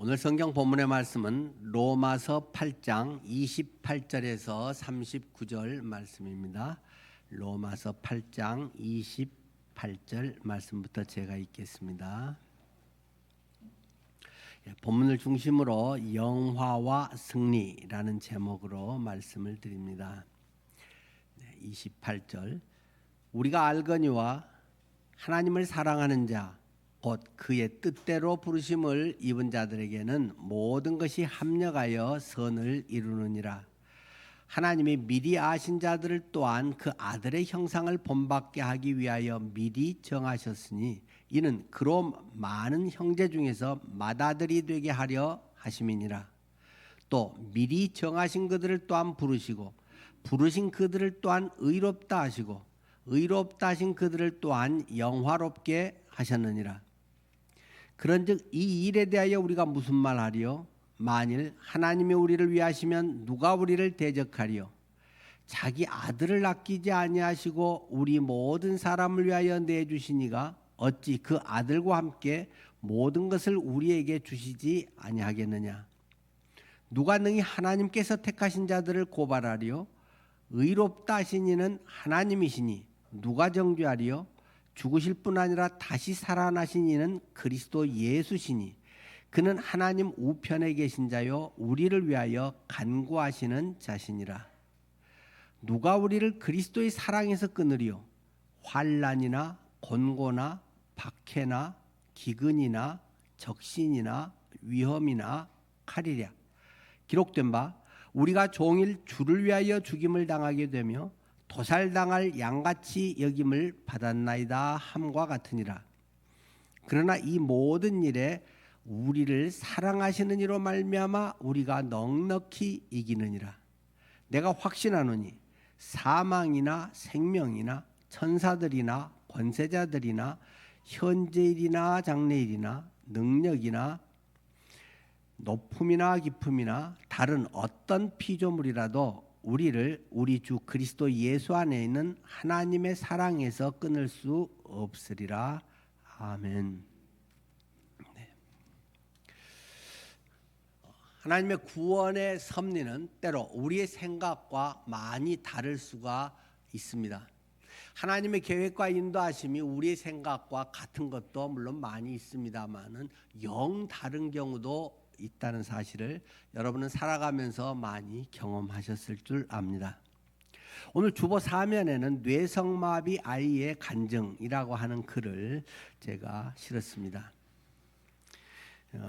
오늘 성경 본문의 말씀은 로마서 8장 28절에서 39절 말씀입니다. 로마서 8장 28절 말씀부터 제가 읽겠습니다. 본문을 중심으로 영화와 승리라는 제목으로 말씀을 드립니다. 28절 우리가 알거니와 하나님을 사랑하는 자 곧 그의 뜻대로 부르심을 입은 자들에게는 모든 것이 합력하여 선을 이루느니라. 하나님이 미리 아신 자들을 또한 그 아들의 형상을 본받게 하기 위하여 미리 정하셨으니 이는 그로 많은 형제 중에서 맏아들이 되게 하려 하심이니라. 또 미리 정하신 그들을 또한 부르시고 부르신 그들을 또한 의롭다 하시고 의롭다 하신 그들을 또한 영화롭게 하셨느니라. 그런즉 이 일에 대하여 우리가 무슨 말하리요? 만일 하나님이 우리를 위하시면 누가 우리를 대적하리요? 자기 아들을 아끼지 아니하시고 우리 모든 사람을 위하여 내주시니가 어찌 그 아들과 함께 모든 것을 우리에게 주시지 아니하겠느냐? 누가 능히 하나님께서 택하신 자들을 고발하리요? 의롭다 하신 이는 하나님이시니 누가 정죄하리요? 죽으실 뿐 아니라 다시 살아나신 이는 그리스도 예수시니 그는 하나님 우편에 계신 자요 우리를 위하여 간구하시는 자시니라. 누가 우리를 그리스도의 사랑에서 끊으리요? 환난이나 곤고나 박해나 기근이나 적신이나 위험이나 칼이랴. 기록된 바 우리가 종일 주를 위하여 죽임을 당하게 되며 도살당할 양같이 여김을 받았나이다 함과 같으니라. 그러나 이 모든 일에 우리를 사랑하시는 이로 말미암아 우리가 넉넉히 이기느니라. 내가 확신하노니 사망이나 생명이나 천사들이나 권세자들이나 현재일이나 장래일이나 능력이나 높음이나 깊음이나 다른 어떤 피조물이라도 우리를 우리 주 그리스도 예수 안에 있는 하나님의 사랑에서 끊을 수 없으리라. 아멘. 네. 하나님의 구원의 섭리는 때로 우리의 생각과 많이 다를 수가 있습니다. 하나님의 계획과 인도하심이 우리의 생각과 같은 것도 물론 많이 있습니다만은 영 다른 경우도 있다는 사실을 여러분은 살아가면서 많이 경험하셨을 줄 압니다. 오늘 주보 사면에는 뇌성마비 아이의 간증이라고 하는 글을 제가 실었습니다.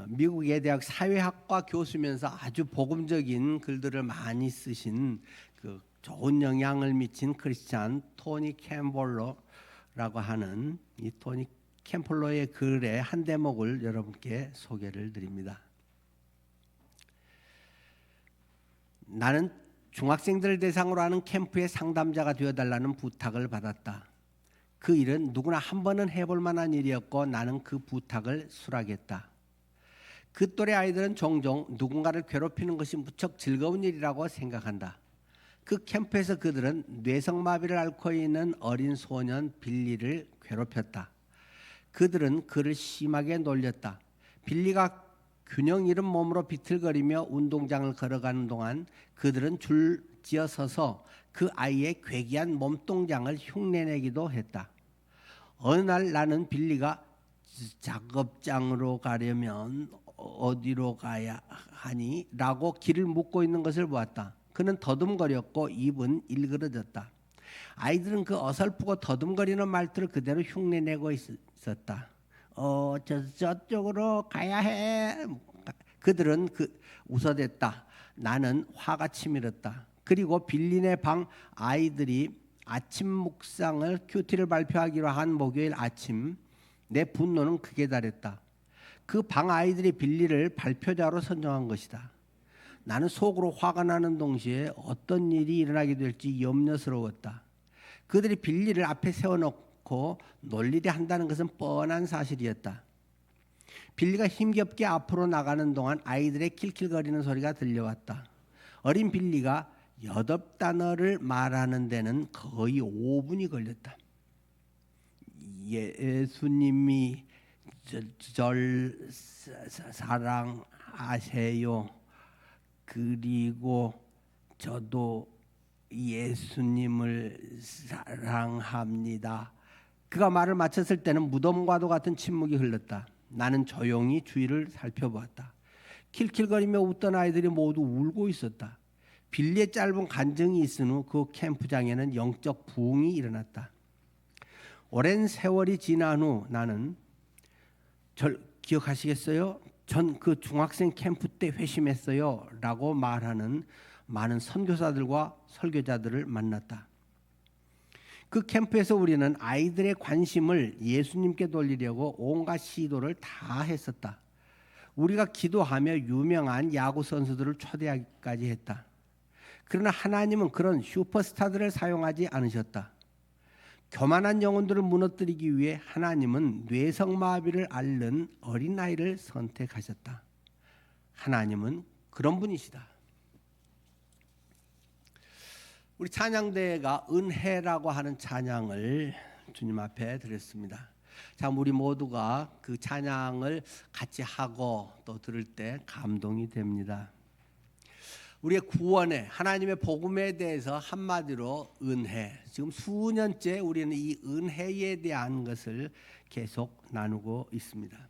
미국 예대학 사회학과 교수면서 아주 복음적인 글들을 많이 쓰신 그 좋은 영향을 미친 크리스찬 토니 캠폴러라고 하는 이 토니 캠폴러의 글의 한 대목을 여러분께 소개를 드립니다. 나는 중학생들을 대상으로 하는 캠프의 상담자가 되어달라는 부탁을 받았다. 그 일은 누구나 한 번은 해볼 만한 일이었고 나는 그 부탁을 수락했다. 그 또래 아이들은 종종 누군가를 괴롭히는 것이 무척 즐거운 일이라고 생각한다. 그 캠프에서 그들은 뇌성마비를 앓고 있는 어린 소년 빌리를 괴롭혔다. 그들은 그를 심하게 놀렸다. 빌리가 균형 잃은 몸으로 비틀거리며 운동장을 걸어가는 동안 그들은 줄지어 서서 그 아이의 괴기한 몸동장을 흉내내기도 했다. 어느 날 나는 빌리가 작업장으로 가려면 어디로 가야 하니? 라고 길을 묻고 있는 것을 보았다. 그는 더듬거렸고 입은 일그러졌다. 아이들은 그 어설프고 더듬거리는 말투를 그대로 흉내내고 있었다. 저쪽으로 가야 해. 그들은 웃어댔다. 나는 화가 치밀었다. 그리고 빌리네 방 아이들이 아침 묵상을 큐티를 발표하기로 한 목요일 아침 내 분노는 극에 달했다. 그 방 아이들이 빌리를 발표자로 선정한 것이다. 나는 속으로 화가 나는 동시에 어떤 일이 일어나게 될지 염려스러웠다. 그들이 빌리를 앞에 세워놓고 논리를 한다는 것은 뻔한 사실이었다. 빌리가 힘겹게 앞으로 나가는 동안 아이들의 킬킬거리는 소리가 들려왔다. 어린 빌리가 8단어를 말하는 데는 거의 5분이 걸렸다. 예수님이 사랑하세요. 그리고 저도 예수님을 사랑합니다. 그가 말을 마쳤을 때는 무덤과도 같은 침묵이 흘렀다. 나는 조용히 주위를 살펴보았다. 킬킬거리며 웃던 아이들이 모두 울고 있었다. 빌리의 짧은 간증이 있은 후 그 캠프장에는 영적 부흥이 일어났다. 오랜 세월이 지난 후 나는 기억하시겠어요? 전 그 중학생 캠프 때 회심했어요 라고 말하는 많은 선교사들과 설교자들을 만났다. 그 캠프에서 우리는 아이들의 관심을 예수님께 돌리려고 온갖 시도를 다 했었다. 우리가 기도하며 유명한 야구 선수들을 초대하기까지 했다. 그러나 하나님은 그런 슈퍼스타들을 사용하지 않으셨다. 교만한 영혼들을 무너뜨리기 위해 하나님은 뇌성마비를 앓는 어린아이를 선택하셨다. 하나님은 그런 분이시다. 우리 찬양대회가 은혜라고 하는 찬양을 주님 앞에 드렸습니다. 참 우리 모두가 그 찬양을 같이 하고 또 들을 때 감동이 됩니다. 우리의 구원에 하나님의 복음에 대해서 한마디로 은혜. 지금 수년째 우리는 이 은혜에 대한 것을 계속 나누고 있습니다.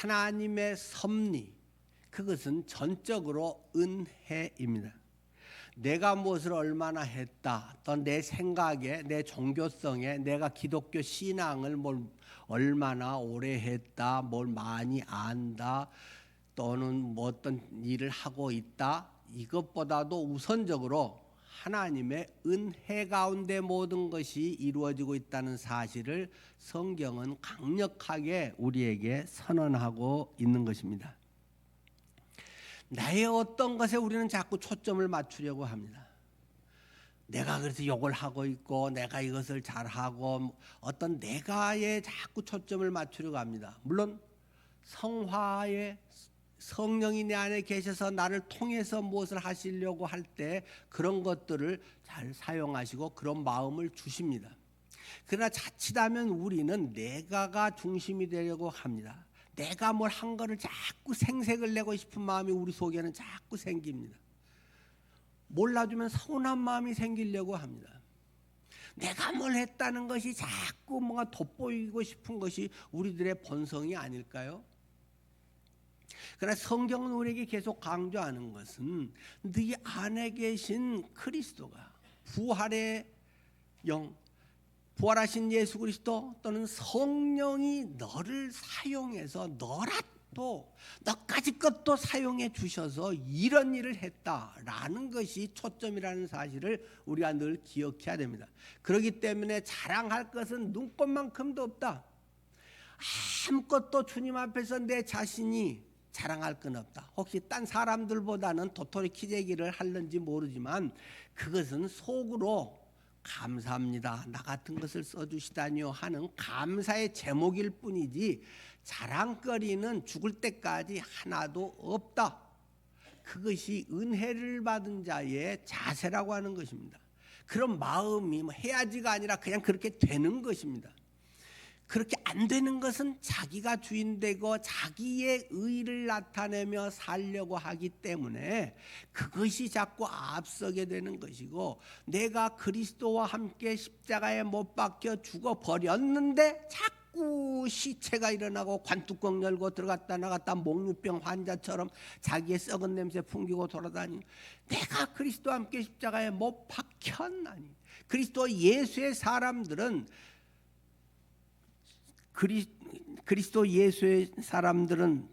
하나님의 섭리, 그것은 전적으로 은혜입니다. 내가 무엇을 얼마나 했다, 또 내 생각에, 내 종교성에, 내가 기독교 신앙을 얼마나 오래 했다, 뭘 많이 안다, 또는 뭐 어떤 일을 하고 있다, 이것보다도 우선적으로 하나님의 은혜 가운데 모든 것이 이루어지고 있다는 사실을 성경은 강력하게 우리에게 선언하고 있는 것입니다. 나의 어떤 것에 우리는 자꾸 초점을 맞추려고 합니다. 내가 그래서 욕을 하고 있고 내가 이것을 잘하고 어떤 내가에 자꾸 초점을 맞추려고 합니다. 물론 성화의 성령이 내 안에 계셔서 나를 통해서 무엇을 하시려고 할 때 그런 것들을 잘 사용하시고 그런 마음을 주십니다. 그러나 자칫하면 우리는 내가가 중심이 되려고 합니다. 내가 뭘 한 거를 자꾸 생색을 내고 싶은 마음이 우리 속에는 자꾸 생깁니다. 몰라주면 서운한 마음이 생기려고 합니다. 내가 뭘 했다는 것이 자꾸 뭔가 돋보이고 싶은 것이 우리들의 본성이 아닐까요? 그러나 성경은 우리에게 계속 강조하는 것은 네 안에 계신 그리스도가 부활의 영, 부활하신 예수 그리스도 또는 성령이 너를 사용해서 너라도 너까지 것도 사용해 주셔서 이런 일을 했다라는 것이 초점이라는 사실을 우리가 늘 기억해야 됩니다. 그렇기 때문에 자랑할 것은 눈꼽만큼도 없다. 아무것도 주님 앞에서 내 자신이 자랑할 건 없다. 혹시 딴 사람들보다는 도토리 키재기를 하는지 모르지만 그것은 속으로 감사합니다, 나 같은 것을 써주시다니요 하는 감사의 제목일 뿐이지 자랑거리는 죽을 때까지 하나도 없다. 그것이 은혜를 받은 자의 자세라고 하는 것입니다. 그런 마음이 해야지가 아니라 그냥 그렇게 되는 것입니다. 그렇게 안 되는 것은 자기가 주인되고 자기의 의를 나타내며 살려고 하기 때문에 그것이 자꾸 앞서게 되는 것이고, 내가 그리스도와 함께 십자가에 못 박혀 죽어버렸는데 자꾸 시체가 일어나고 관뚜껑 열고 들어갔다 나갔다 몽유병 환자처럼 자기의 썩은 냄새 풍기고 돌아다니는, 내가 그리스도와 함께 십자가에 못 박혔나니. 그리스도 예수의 사람들은 그리스도 예수의 사람들은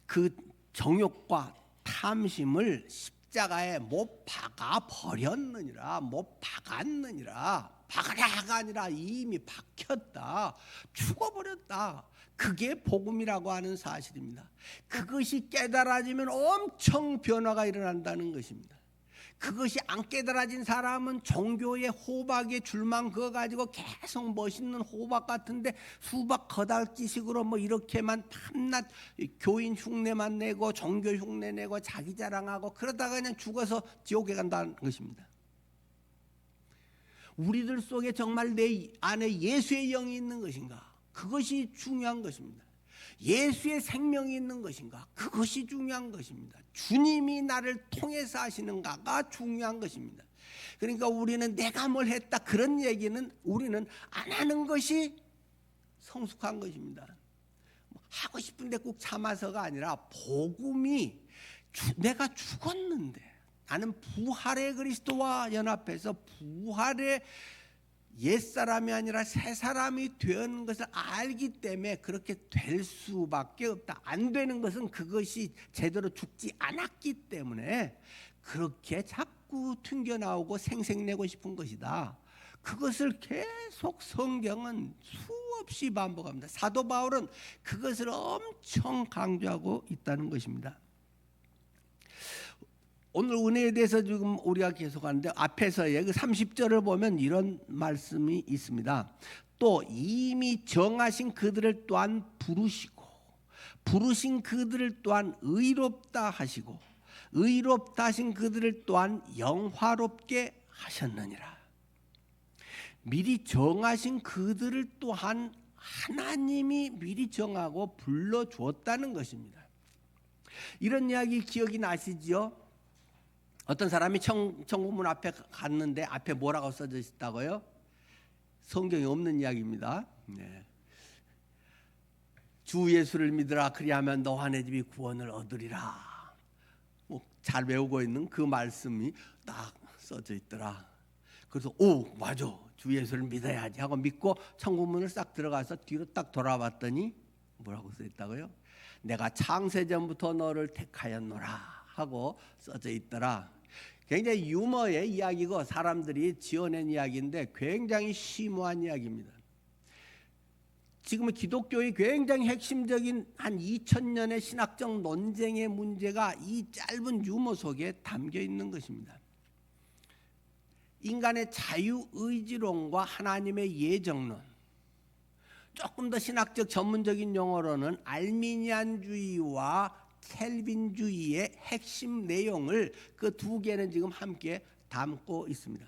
그 정욕과 탐심을 십자가에 못 박아 버렸느니라. 못 박았느니라. 박아라가 아니라 이미 박혔다, 죽어버렸다. 그게 복음이라고 하는 사실입니다. 그것이 깨달아지면 엄청 변화가 일어난다는 것입니다. 그것이 안 깨달아진 사람은 종교의 호박에 줄만 그어가지고 계속 멋있는 호박 같은데 수박 거달기식으로 뭐 이렇게만 밤낮 교인 흉내만 내고 종교 흉내 내고 자기 자랑하고 그러다가 그냥 죽어서 지옥에 간다는 것입니다. 우리들 속에 정말 내 안에 예수의 영이 있는 것인가? 그것이 중요한 것입니다. 예수의 생명이 있는 것인가? 그것이 중요한 것입니다. 주님이 나를 통해서 하시는가가 중요한 것입니다. 그러니까 우리는 내가 뭘 했다 그런 얘기는 우리는 안 하는 것이 성숙한 것입니다. 하고 싶은데 꼭 참아서가 아니라 복음이 내가 죽었는데 나는 부활의 그리스도와 연합해서 부활의 옛사람이 아니라 새사람이 되는 것을 알기 때문에 그렇게 될 수밖에 없다. 안 되는 것은 그것이 제대로 죽지 않았기 때문에 그렇게 자꾸 튕겨나오고 생색내고 싶은 것이다. 그것을 계속 성경은 수없이 반복합니다. 사도 바울은 그것을 엄청 강조하고 있다는 것입니다. 오늘 은혜에 대해서 지금 우리가 계속하는데 앞에서의 그 30절을 보면 이런 말씀이 있습니다. 또 이미 정하신 그들을 또한 부르시고 부르신 그들을 또한 의롭다 하시고 의롭다 하신 그들을 또한 영화롭게 하셨느니라. 미리 정하신 그들을 또한 하나님이 미리 정하고 불러주었다는 것입니다. 이런 이야기 기억이 나시지요? 어떤 사람이 천국문 앞에 갔는데 앞에 뭐라고 써져 있다고요? 성경에 없는 이야기입니다. 네. 주 예수를 믿으라 그리하면 너와 내 집이 구원을 얻으리라. 잘 외우고 있는 그 말씀이 딱 써져 있더라. 그래서 맞아, 주 예수를 믿어야지 하고 믿고 천국문을 싹 들어가서 뒤로 딱 돌아봤더니 뭐라고 써 있다고요? 내가 창세전부터 너를 택하였노라 하고 써져 있더라. 굉장히 유머의 이야기고 사람들이 지어낸 이야기인데 굉장히 심오한 이야기입니다. 지금은 기독교의 굉장히 핵심적인 한 2000년의 신학적 논쟁의 문제가 이 짧은 유머 속에 담겨 있는 것입니다. 인간의 자유의지론과 하나님의 예정론, 조금 더 신학적 전문적인 용어로는 알미니안주의와 켈빈주의의 핵심 내용을 그 두 개는 지금 함께 담고 있습니다.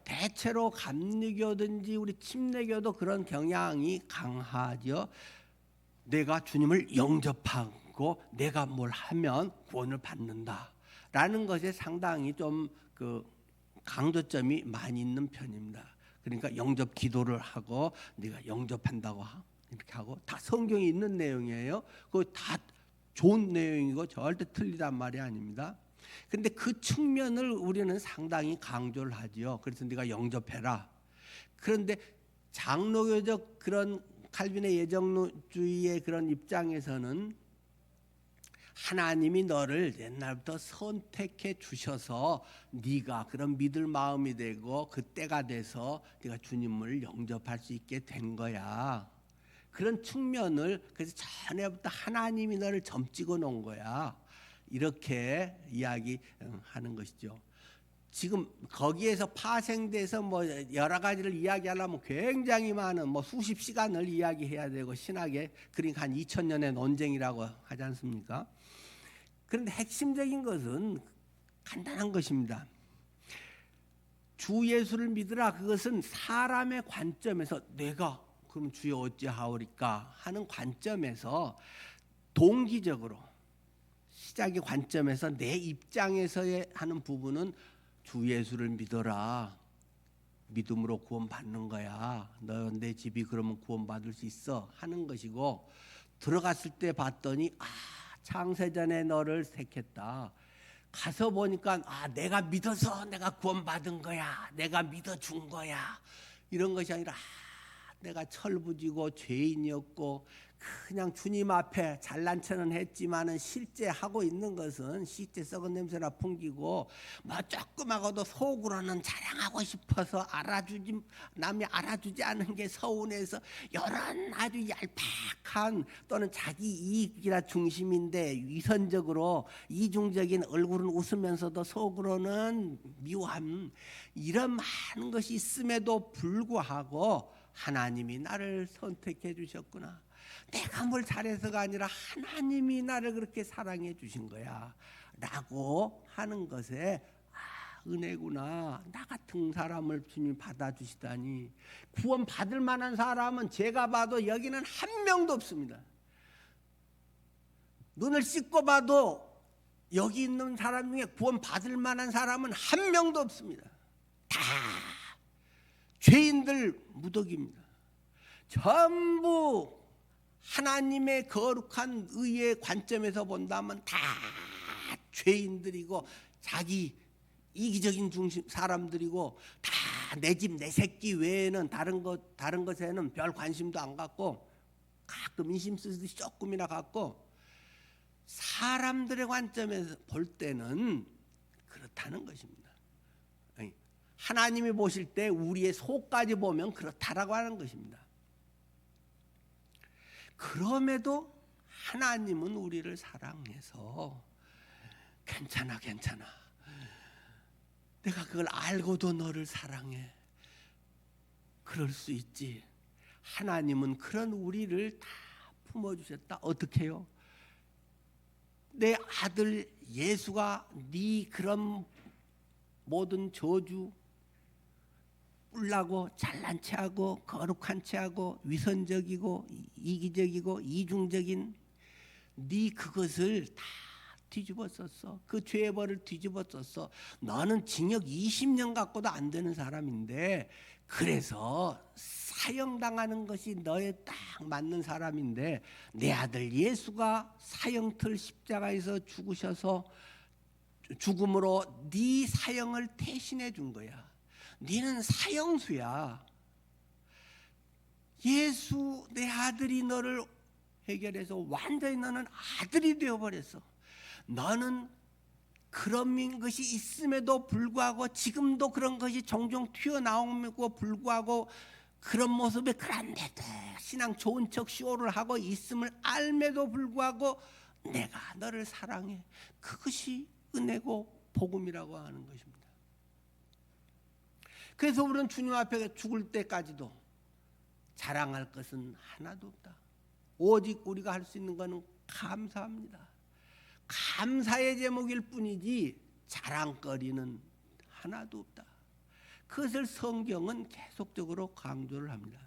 대체로 감리교든지 우리 침례교도 그런 경향이 강하죠. 내가 주님을 영접하고 내가 뭘 하면 구원을 받는다라는 것에 상당히 좀 그 강조점이 많이 있는 편입니다. 그러니까 영접 기도를 하고 네가 영접한다고 이렇게 하고 다 성경에 있는 내용이에요. 그거 다 좋은 내용이고 절대 틀리단 말이 아닙니다. 그런데 그 측면을 우리는 상당히 강조를 하지요. 그래서 네가 영접해라. 그런데 장로교적 그런 칼빈의 예정주의의 그런 입장에서는 하나님이 너를 옛날부터 선택해 주셔서 네가 그런 믿을 마음이 되고 그 때가 돼서 네가 주님을 영접할 수 있게 된 거야. 그런 측면을 그래서 전에부터 하나님이 너를 점찍어 놓은 거야. 이렇게 이야기하는 것이죠. 지금 거기에서 파생돼서 뭐 여러 가지를 이야기하려면 굉장히 많은 뭐 수십 시간을 이야기해야 되고 신학의 그러니까 한 2000년의 논쟁이라고 하지 않습니까? 그런데 핵심적인 것은 간단한 것입니다. 주 예수를 믿으라. 그것은 사람의 관점에서 내가 그럼 주여 어찌하오리까 하는 관점에서 동기적으로 시작의 관점에서 내 입장에서의 하는 부분은 주 예수를 믿어라. 믿음으로 구원받는 거야. 너 내 집이 그러면 구원받을 수 있어 하는 것이고 들어갔을 때 봤더니 창세전에 너를 택했다. 가서 보니까 내가 믿어서 내가 구원받은 거야. 내가 믿어준 거야. 이런 것이 아니라 내가 철부지고 죄인이었고 그냥 주님 앞에 잘난 척은 했지만은 실제 하고 있는 것은 실제 썩은 냄새나 풍기고 뭐 조금하고도 속으로는 자랑하고 싶어서 남이 알아주지 않은 게 서운해서 이런 아주 얄팍한 또는 자기 이익이라 중심인데 위선적으로 이중적인 얼굴은 웃으면서도 속으로는 미워함 이런 많은 것이 있음에도 불구하고 하나님이 나를 선택해 주셨구나. 내가 뭘 잘해서가 아니라 하나님이 나를 그렇게 사랑해 주신 거야 라고 하는 것에 은혜구나. 나 같은 사람을 주님이 받아주시다니. 구원 받을 만한 사람은 제가 봐도 여기는 한 명도 없습니다. 눈을 씻고 봐도 여기 있는 사람 중에 구원 받을 만한 사람은 한 명도 없습니다. 다 죄인들 무더기입니다. 전부 하나님의 거룩한 의의 관점에서 본다면 다 죄인들이고 자기 이기적인 중심 사람들이고 다 내 집 내 새끼 외에는 다른 것에는 별 관심도 안 갖고 가끔 인심 쓰듯이 조금이나 갖고 사람들의 관점에서 볼 때는 그렇다는 것입니다. 하나님이 보실 때 우리의 속까지 보면 그렇다라고 하는 것입니다. 그럼에도 하나님은 우리를 사랑해서 괜찮아. 내가 그걸 알고도 너를 사랑해. 그럴 수 있지. 하나님은 그런 우리를 다 품어주셨다. 어떻게 해요? 내 아들 예수가 네 그런 모든 저주 뿔나고 잘난 체하고 거룩한 체하고 위선적이고 이기적이고 이중적인 네 그것을 다 뒤집어 썼어. 그 죄의 벌을 뒤집어 썼어. 너는 징역 20년 갖고도 안 되는 사람인데 그래서 사형당하는 것이 너에 딱 맞는 사람인데 내 아들 예수가 사형틀 십자가에서 죽으셔서 죽음으로 네 사형을 대신해 준 거야. 너는 사형수야. 예수 내 아들이 너를 해결해서 완전히 너는 아들이 되어버렸어. 너는 그런 것이 있음에도 불구하고 지금도 그런 것이 종종 튀어나오고 불구하고 그런 모습에 그런데도 신앙 좋은 척 쇼를 하고 있음을 알매도 불구하고 내가 너를 사랑해. 그것이 은혜고 복음이라고 하는 것입니다. 그래서 우리는 주님 앞에 죽을 때까지도 자랑할 것은 하나도 없다. 오직 우리가 할 수 있는 것은 감사합니다. 감사의 제목일 뿐이지 자랑거리는 하나도 없다. 그것을 성경은 계속적으로 강조를 합니다.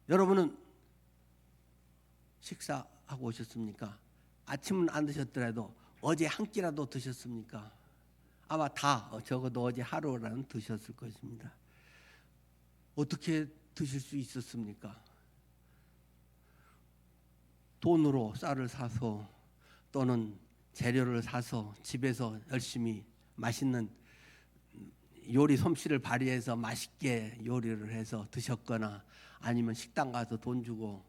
여러분은 식사하고 오셨습니까? 아침은 안 드셨더라도 어제 한 끼라도 드셨습니까? 아마 다 적어도 어제 하루라는 드셨을 것입니다. 어떻게 드실 수 있었습니까? 돈으로 쌀을 사서 또는 재료를 사서 집에서 열심히 맛있는 요리 솜씨를 발휘해서 맛있게 요리를 해서 드셨거나 아니면 식당 가서 돈 주고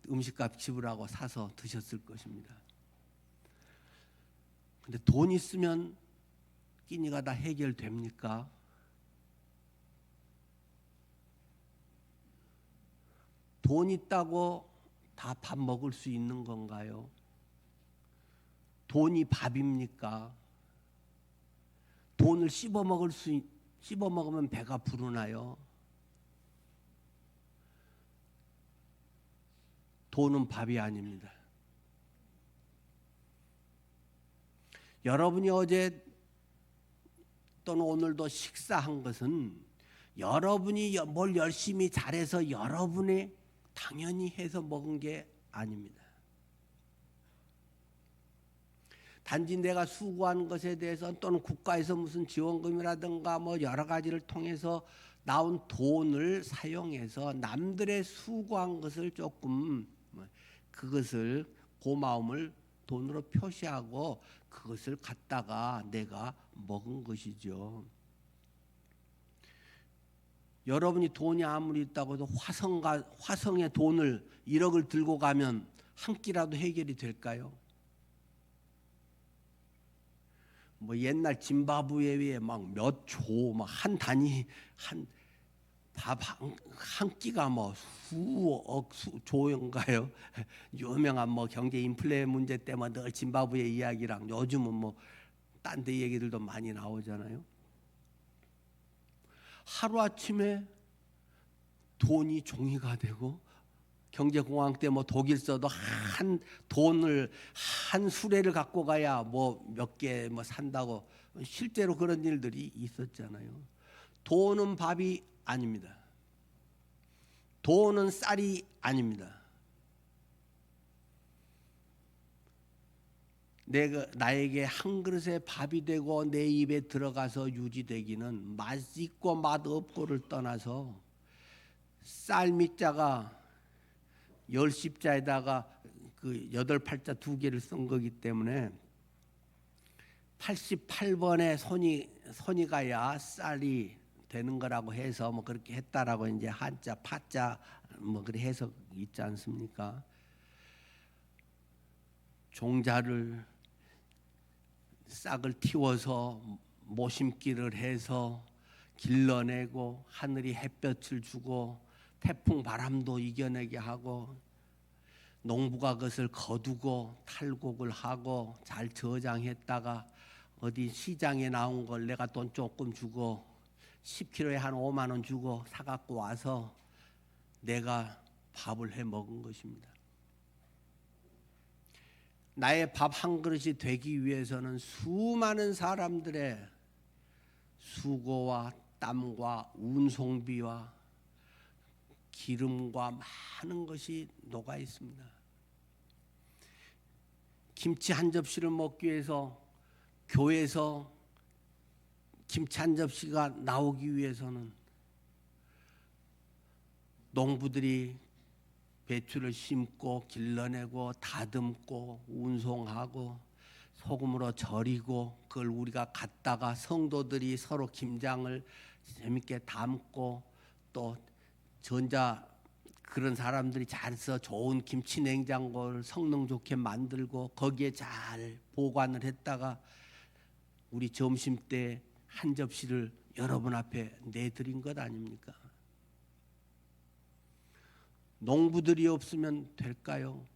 음식값 지불하고 사서 드셨을 것입니다. 근데 돈 있으면 끼니가 다 해결됩니까? 돈 있다고 다 밥 먹을 수 있는 건가요? 돈이 밥입니까? 돈을 씹어 먹으면 배가 부르나요? 돈은 밥이 아닙니다. 여러분이 어제 또는 오늘도 식사한 것은 여러분이 뭘 열심히 잘해서 여러분이 당연히 해서 먹은 게 아닙니다. 단지 내가 수고한 것에 대해서 또는 국가에서 무슨 지원금이라든가 뭐 여러 가지를 통해서 나온 돈을 사용해서 남들의 수고한 것을 조금 그것을 고마움을 돈으로 표시하고 그것을 갖다가 내가 먹은 것이죠. 여러분이 돈이 아무리 있다고 해도 화성에 돈을 1억을 들고 가면 한 끼라도 해결이 될까요? 뭐 옛날 짐바브웨에 막 몇 조, 막 한 단위 한 밥 한 끼가 뭐 수억 조인가요? 유명한 뭐 경제 인플레 문제 때문에 늘 짐바브웨 이야기랑 요즘은 뭐 딴 데 얘기들도 많이 나오잖아요. 하루 아침에 돈이 종이가 되고 경제공황 때 뭐 독일서도 한 돈을 한 수레를 갖고 가야 뭐 몇 개 뭐 산다고 실제로 그런 일들이 있었잖아요. 돈은 밥이 아닙니다. 돈은 쌀이 아닙니다. 나에게 한 그릇의 밥이 되고 내 입에 들어가서 유지되기는 맛있고 맛없고를 떠나서 쌀밑자가 10십자에다가 그 8팔자 2개를 쓴 거기 때문에 88번의 손이 가야 쌀이 되는 거라고 해서 뭐 그렇게 했다라고 이제 한자 파자 뭐 그래 해석 있지 않습니까? 종자를 싹을 틔워서 모심기를 해서 길러내고 하늘이 햇볕을 주고 태풍 바람도 이겨내게 하고 농부가 그것을 거두고 탈곡을 하고 잘 저장했다가 어디 시장에 나온 걸 내가 돈 조금 주고 10kg에 한 5만 원 주고 사갖고 와서 내가 밥을 해 먹은 것입니다. 나의 밥 한 그릇이 되기 위해서는 수많은 사람들의 수고와 땀과 운송비와 기름과 많은 것이 녹아 있습니다. 김치 한 접시를 먹기 위해서 교회에서 김치 한 접시가 나오기 위해서는 농부들이 배추를 심고 길러내고 다듬고 운송하고 소금으로 절이고 그걸 우리가 갖다가 성도들이 서로 김장을 재밌게 담고 또 전자 그런 사람들이 잘해서 좋은 김치 냉장고를 성능 좋게 만들고 거기에 잘 보관을 했다가 우리 점심 때 한 접시를 여러분 앞에 내드린 것 아닙니까? 농부들이 없으면 될까요?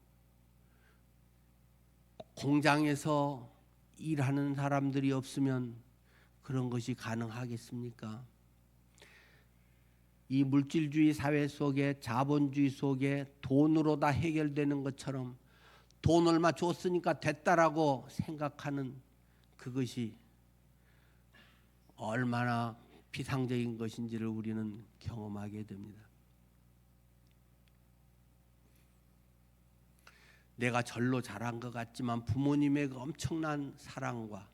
공장에서 일하는 사람들이 없으면 그런 것이 가능하겠습니까? 이 물질주의 사회 속에 자본주의 속에 돈으로 다 해결되는 것처럼 돈 얼마 줬으니까 됐다라고 생각하는 그것이 얼마나 비상적인 것인지를 우리는 경험하게 됩니다. 내가 절로 자란 것 같지만 부모님의 그 엄청난 사랑과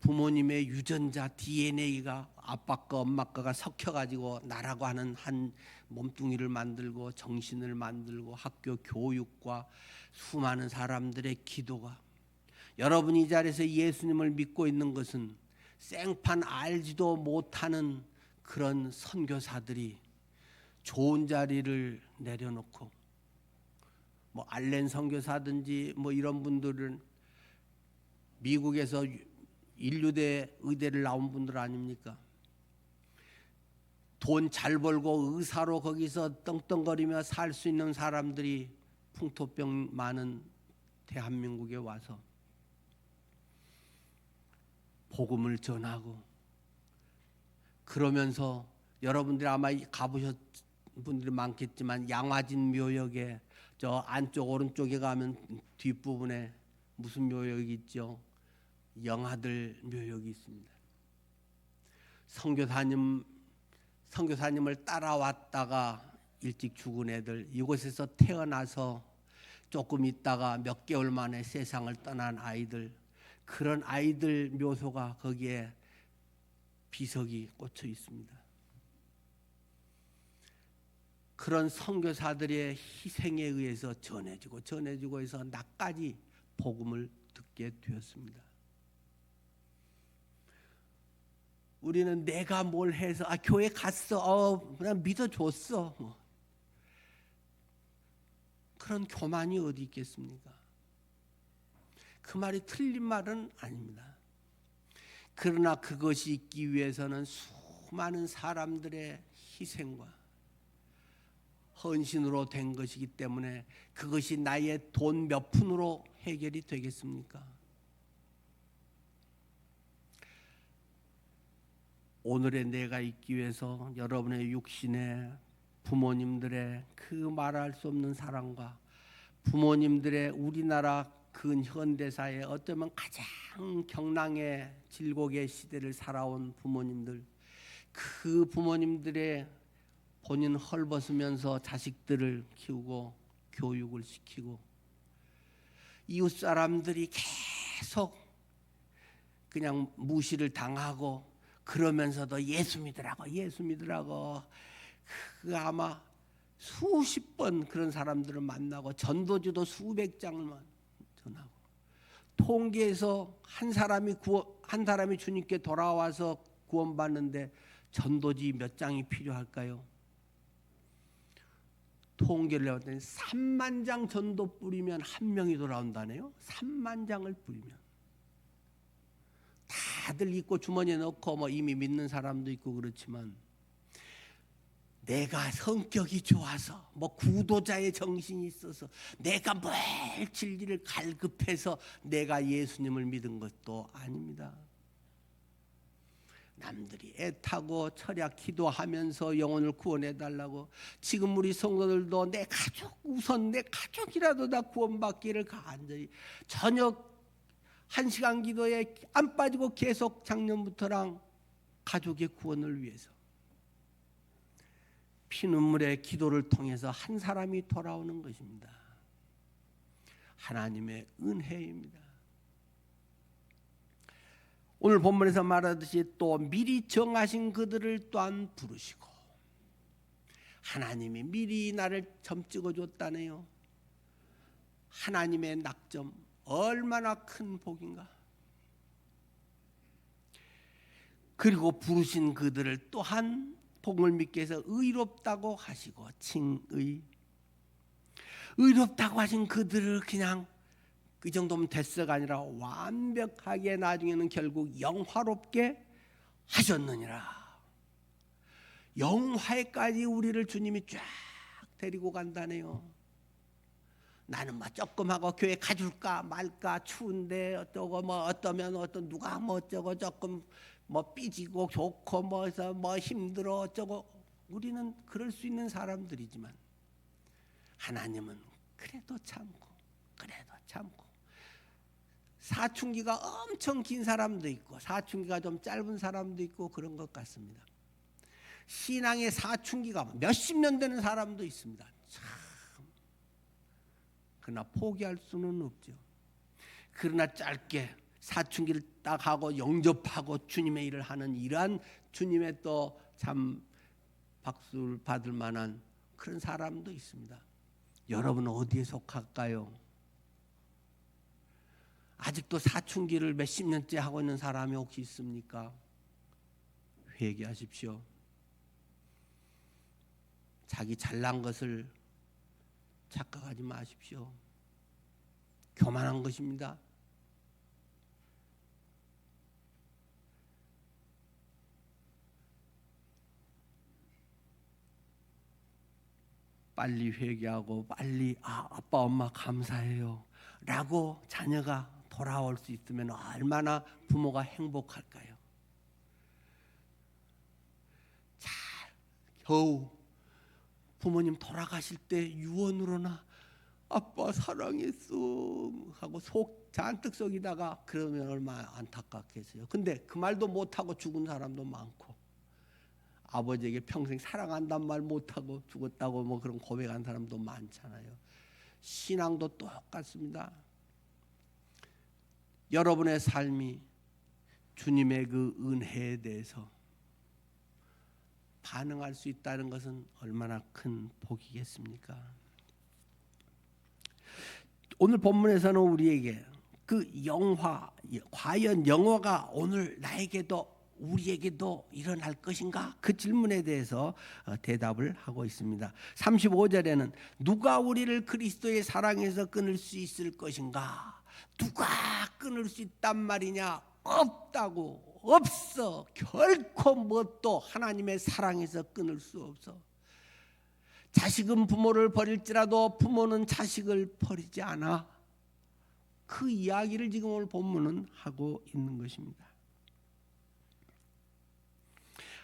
부모님의 유전자 DNA가 아빠 거 엄마 거가 섞여가지고 나라고 하는 한 몸뚱이를 만들고 정신을 만들고 학교 교육과 수많은 사람들의 기도가 여러분이 이 자리에서 예수님을 믿고 있는 것은 생판 알지도 못하는 그런 선교사들이 좋은 자리를 내려놓고 뭐 알렌 선교사든지 뭐 이런 분들은 미국에서 인류대 의대를 나온 분들 아닙니까? 돈 잘 벌고 의사로 거기서 떵떵거리며 살 수 있는 사람들이 풍토병 많은 대한민국에 와서 복음을 전하고 그러면서 여러분들이 아마 가보셨 분들이 많겠지만 양화진 묘역에 저 안쪽 오른쪽에 가면 뒷부분에 무슨 묘역이 있죠? 영아들 묘역이 있습니다. 선교사님을 따라왔다가 일찍 죽은 애들, 이곳에서 태어나서 조금 있다가 몇 개월 만에 세상을 떠난 아이들, 그런 아이들 묘소가 거기에 비석이 꽂혀 있습니다. 그런 선교사들의 희생에 의해서 전해지고 해서 나까지 복음을 듣게 되었습니다. 우리는 내가 뭘 해서 교회 갔어, 그냥 믿어줬어, 그런 교만이 어디 있겠습니까? 그 말이 틀린 말은 아닙니다. 그러나 그것이 있기 위해서는 수많은 사람들의 희생과 헌신으로 된 것이기 때문에 그것이 나의 돈 몇 푼으로 해결이 되겠습니까? 오늘의 내가 있기 위해서 여러분의 육신의 부모님들의 그 말할 수 없는 사랑과 부모님들의 우리나라 근현대사에 어쩌면 가장 경랑의 질곡의 시대를 살아온 부모님들, 그 부모님들의 본인 헐벗으면서 자식들을 키우고 교육을 시키고 이웃 사람들이 계속 그냥 무시를 당하고 그러면서도 예수 믿으라고 그 아마 수십 번 그런 사람들을 만나고 전도지도 수백 장을 전하고 통계에서 한 사람이 주님께 돌아와서 구원받는데 전도지 몇 장이 필요할까요? 통계를 해봤더니 3만 장 전도 뿌리면 한 명이 돌아온다네요. 3만 장을 뿌리면 다들 잊고 주머니에 넣고 뭐 이미 믿는 사람도 있고 그렇지만 내가 성격이 좋아서 뭐 구도자의 정신이 있어서 내가 뭘 진리를 갈급해서 내가 예수님을 믿은 것도 아닙니다. 남들이 애타고 철야 기도하면서 영혼을 구원해 달라고 지금 우리 성도들도 내 가족 우선 내 가족이라도 다 구원받기를 간절히 저녁 1시간 기도에 안 빠지고 계속 작년부터랑 가족의 구원을 위해서 피눈물의 기도를 통해서 한 사람이 돌아오는 것입니다. 하나님의 은혜입니다. 오늘 본문에서 말하듯이 또 미리 정하신 그들을 또한 부르시고 하나님이 미리 나를 점 찍어줬다네요. 하나님의 낙점 얼마나 큰 복인가. 그리고 부르신 그들을 또한 복을 믿게 해서 의롭다고 하시고 의롭다고 하신 그들을 그냥 그 정도면 됐어가 아니라 완벽하게 나중에는 결국 영화롭게 하셨느니라. 영화에까지 우리를 주님이 쫙 데리고 간다네요. 나는 뭐 조금 하고 교회 가줄까 말까 추운데 어쩌고 뭐 어떠면 어떤 누가 뭐 어쩌고 조금 뭐 삐지고 좋고 뭐해서 뭐 힘들어 어쩌고 우리는 그럴 수 있는 사람들이지만 하나님은 그래도 참고 사춘기가 엄청 긴 사람도 있고 사춘기가 좀 짧은 사람도 있고 그런 것 같습니다. 신앙의 사춘기가 몇십 년 되는 사람도 있습니다. 참. 그러나 포기할 수는 없죠. 그러나 짧게 사춘기를 딱 하고 영접하고 주님의 일을 하는 이러한 주님의 또 참 박수를 받을 만한 그런 사람도 있습니다. 여러분은 어디에 속할까요? 아직도 사춘기를 몇십 년째 하고 있는 사람이 혹시 있습니까? 회개하십시오. 자기 잘난 것을 착각하지 마십시오. 교만한 것입니다. 빨리 회개하고 빨리 아빠 엄마 감사해요 라고 자녀가 돌아올 수 있으면 얼마나 부모가 행복할까요? 겨우 부모님 돌아가실 때 유언으로나 아빠 사랑했어 하고 속 잔뜩 썩이다가 그러면 얼마나 안타깝겠어요. 근데 그 말도 못하고 죽은 사람도 많고 아버지에게 평생 사랑한단 말 못하고 죽었다고 뭐 그런 고백한 사람도 많잖아요. 신앙도 똑같습니다. 여러분의 삶이 주님의 그 은혜에 대해서 반응할 수 있다는 것은 얼마나 큰 복이겠습니까? 오늘 본문에서는 우리에게 그 영화, 과연 영화가 오늘 나에게도 우리에게도 일어날 것인가? 그 질문에 대해서 대답을 하고 있습니다. 35절에는 누가 우리를 그리스도의 사랑에서 끊을 수 있을 것인가? 누가 끊을 수 있단 말이냐? 없다고. 없어. 결코 뭣도 하나님의 사랑에서 끊을 수 없어. 자식은 부모를 버릴지라도 부모는 자식을 버리지 않아. 그 이야기를 지금 오늘 본문은 하고 있는 것입니다.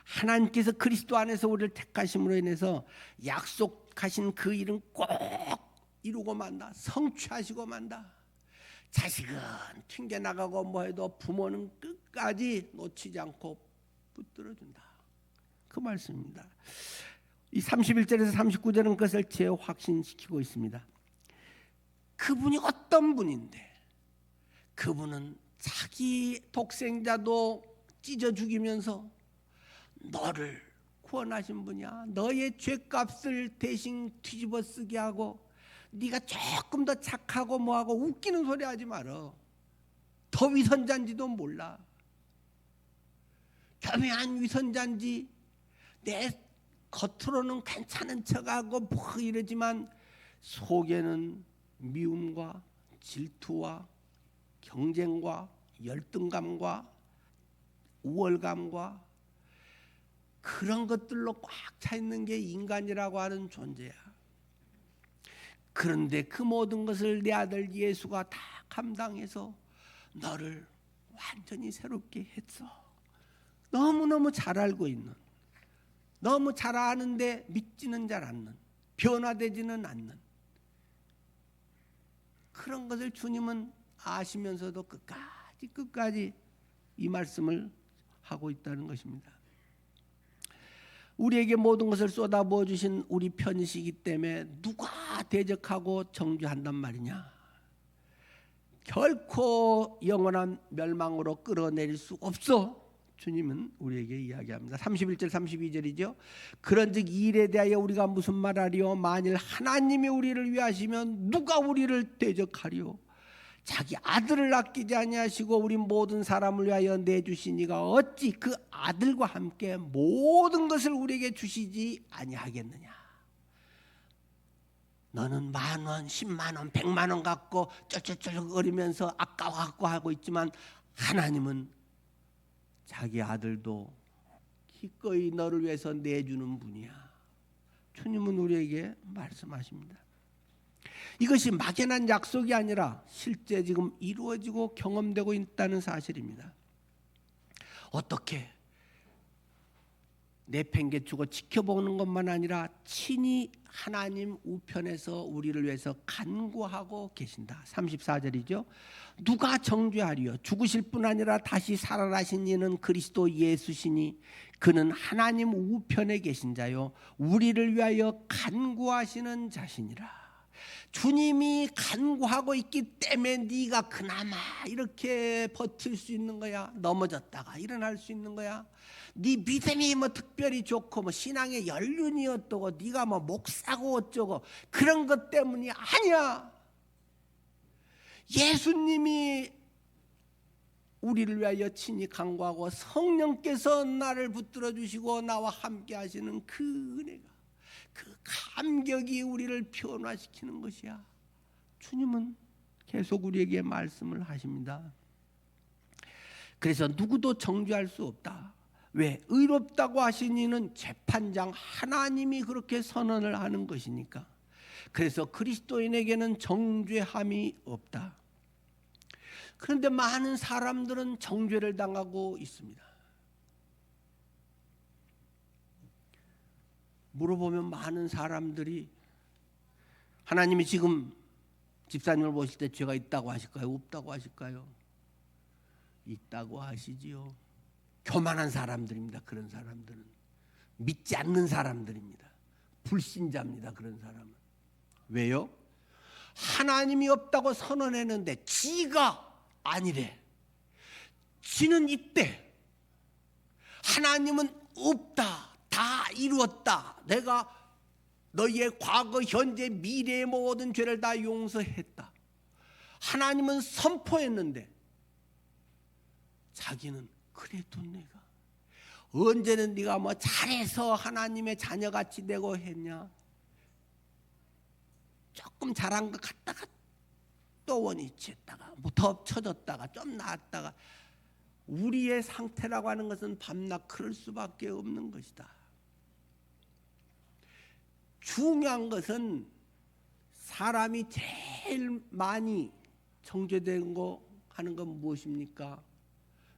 하나님께서 그리스도 안에서 우리를 택하심으로 인해서 약속하신 그 일은 꼭 이루고 만다. 성취하시고 만다. 자식은 튕겨나가고 뭐해도 부모는 끝까지 놓치지 않고 붙들어준다. 그 말씀입니다. 이 31절에서 39절은 그것을 재확신시키고 있습니다. 그분이 어떤 분인데, 그분은 자기 독생자도 찢어 죽이면서 너를 구원하신 분이야. 너의 죄값을 대신 뒤집어 쓰게 하고, 네가 조금 더 착하고 뭐하고 웃기는 소리 하지 마라. 더 위선자인지도 몰라. 교묘한 위선자인지, 내 겉으로는 괜찮은 척하고 뭐 이러지만 속에는 미움과 질투와 경쟁과 열등감과 우월감과 그런 것들로 꽉 차 있는 게 인간이라고 하는 존재야. 그런데 그 모든 것을 내 아들 예수가 다 감당해서 너를 완전히 새롭게 했어. 너무너무 잘 알고 있는, 너무 잘 아는데 믿지는 잘 않는, 변화되지는 않는 그런 것을 주님은 아시면서도 끝까지 이 말씀을 하고 있다는 것입니다. 우리에게 모든 것을 쏟아부어 주신 우리 편이시기 때문에 누가 대적하고 정죄한단 말이냐? 결코 영원한 멸망으로 끌어내릴 수 없어. 주님은 우리에게 이야기합니다. 31절 32절이죠. 그런즉 이 일에 대하여 우리가 무슨 말하리요? 만일 하나님이 우리를 위하시면 누가 우리를 대적하리요? 자기 아들을 아끼지 아니하시고 우리 모든 사람을 위하여 내주시니가 어찌 그 아들과 함께 모든 것을 우리에게 주시지 아니하겠느냐? 너는 10,000원, 100,000원, 100,000원 갖고 쩔쩔쩔거리면서 아까워갖고 하고 있지만 하나님은 자기 아들도 기꺼이 너를 위해서 내주는 분이야. 주님은 우리에게 말씀하십니다. 이것이 막연한 약속이 아니라 실제 지금 이루어지고 경험되고 있다는 사실입니다. 어떻게 내팽개치고 지켜보는 것만 아니라 친히 하나님 우편에서 우리를 위해서 간구하고 계신다. 34절이죠. 누가 정죄하리요? 죽으실 뿐 아니라 다시 살아나신 이는 그리스도 예수시니 그는 하나님 우편에 계신 자요 우리를 위하여 간구하시는 자시니라. 주님이 간구하고 있기 때문에 네가 그나마 이렇게 버틸 수 있는 거야. 넘어졌다가 일어날 수 있는 거야. 네 믿음이 뭐 특별히 좋고 뭐 신앙의 연륜이 어떠고 네가 뭐 목사고 어쩌고 그런 것 때문이 아니야. 예수님이 우리를 위하여 친히 간구하고 성령께서 나를 붙들어 주시고 나와 함께 하시는 그 은혜가, 그 감격이 우리를 변화시키는 것이야. 주님은 계속 우리에게 말씀을 하십니다. 그래서 누구도 정죄할 수 없다. 왜? 의롭다고 하신 이는 재판장 하나님이 그렇게 선언을 하는 것이니까. 그래서 그리스도인에게는 정죄함이 없다. 그런데 많은 사람들은 정죄를 당하고 있습니다. 물어보면 많은 사람들이 하나님이 지금 집사님을 보실 때 죄가 있다고 하실까요? 없다고 하실까요? 있다고 하시지요. 교만한 사람들입니다. 그런 사람들은 믿지 않는 사람들입니다. 불신자입니다. 그런 사람은. 왜요? 하나님이 없다고 선언했는데 지가 아니래. 지는 있대. 하나님은 없다. 다 이루었다. 내가 너희의 과거, 현재, 미래의 모든 죄를 다 용서했다. 하나님은 선포했는데 자기는 그래도 내가 언제는 네가 뭐 잘해서 하나님의 자녀같이 되고 했냐? 조금 잘한 것 같다가 또 원위치했다가 뭐 더 쳐졌다가 좀 나았다가 우리의 상태라고 하는 것은 밤낮 그럴 수밖에 없는 것이다. 중요한 것은 사람이 제일 많이 정죄된 거 하는 건 무엇입니까?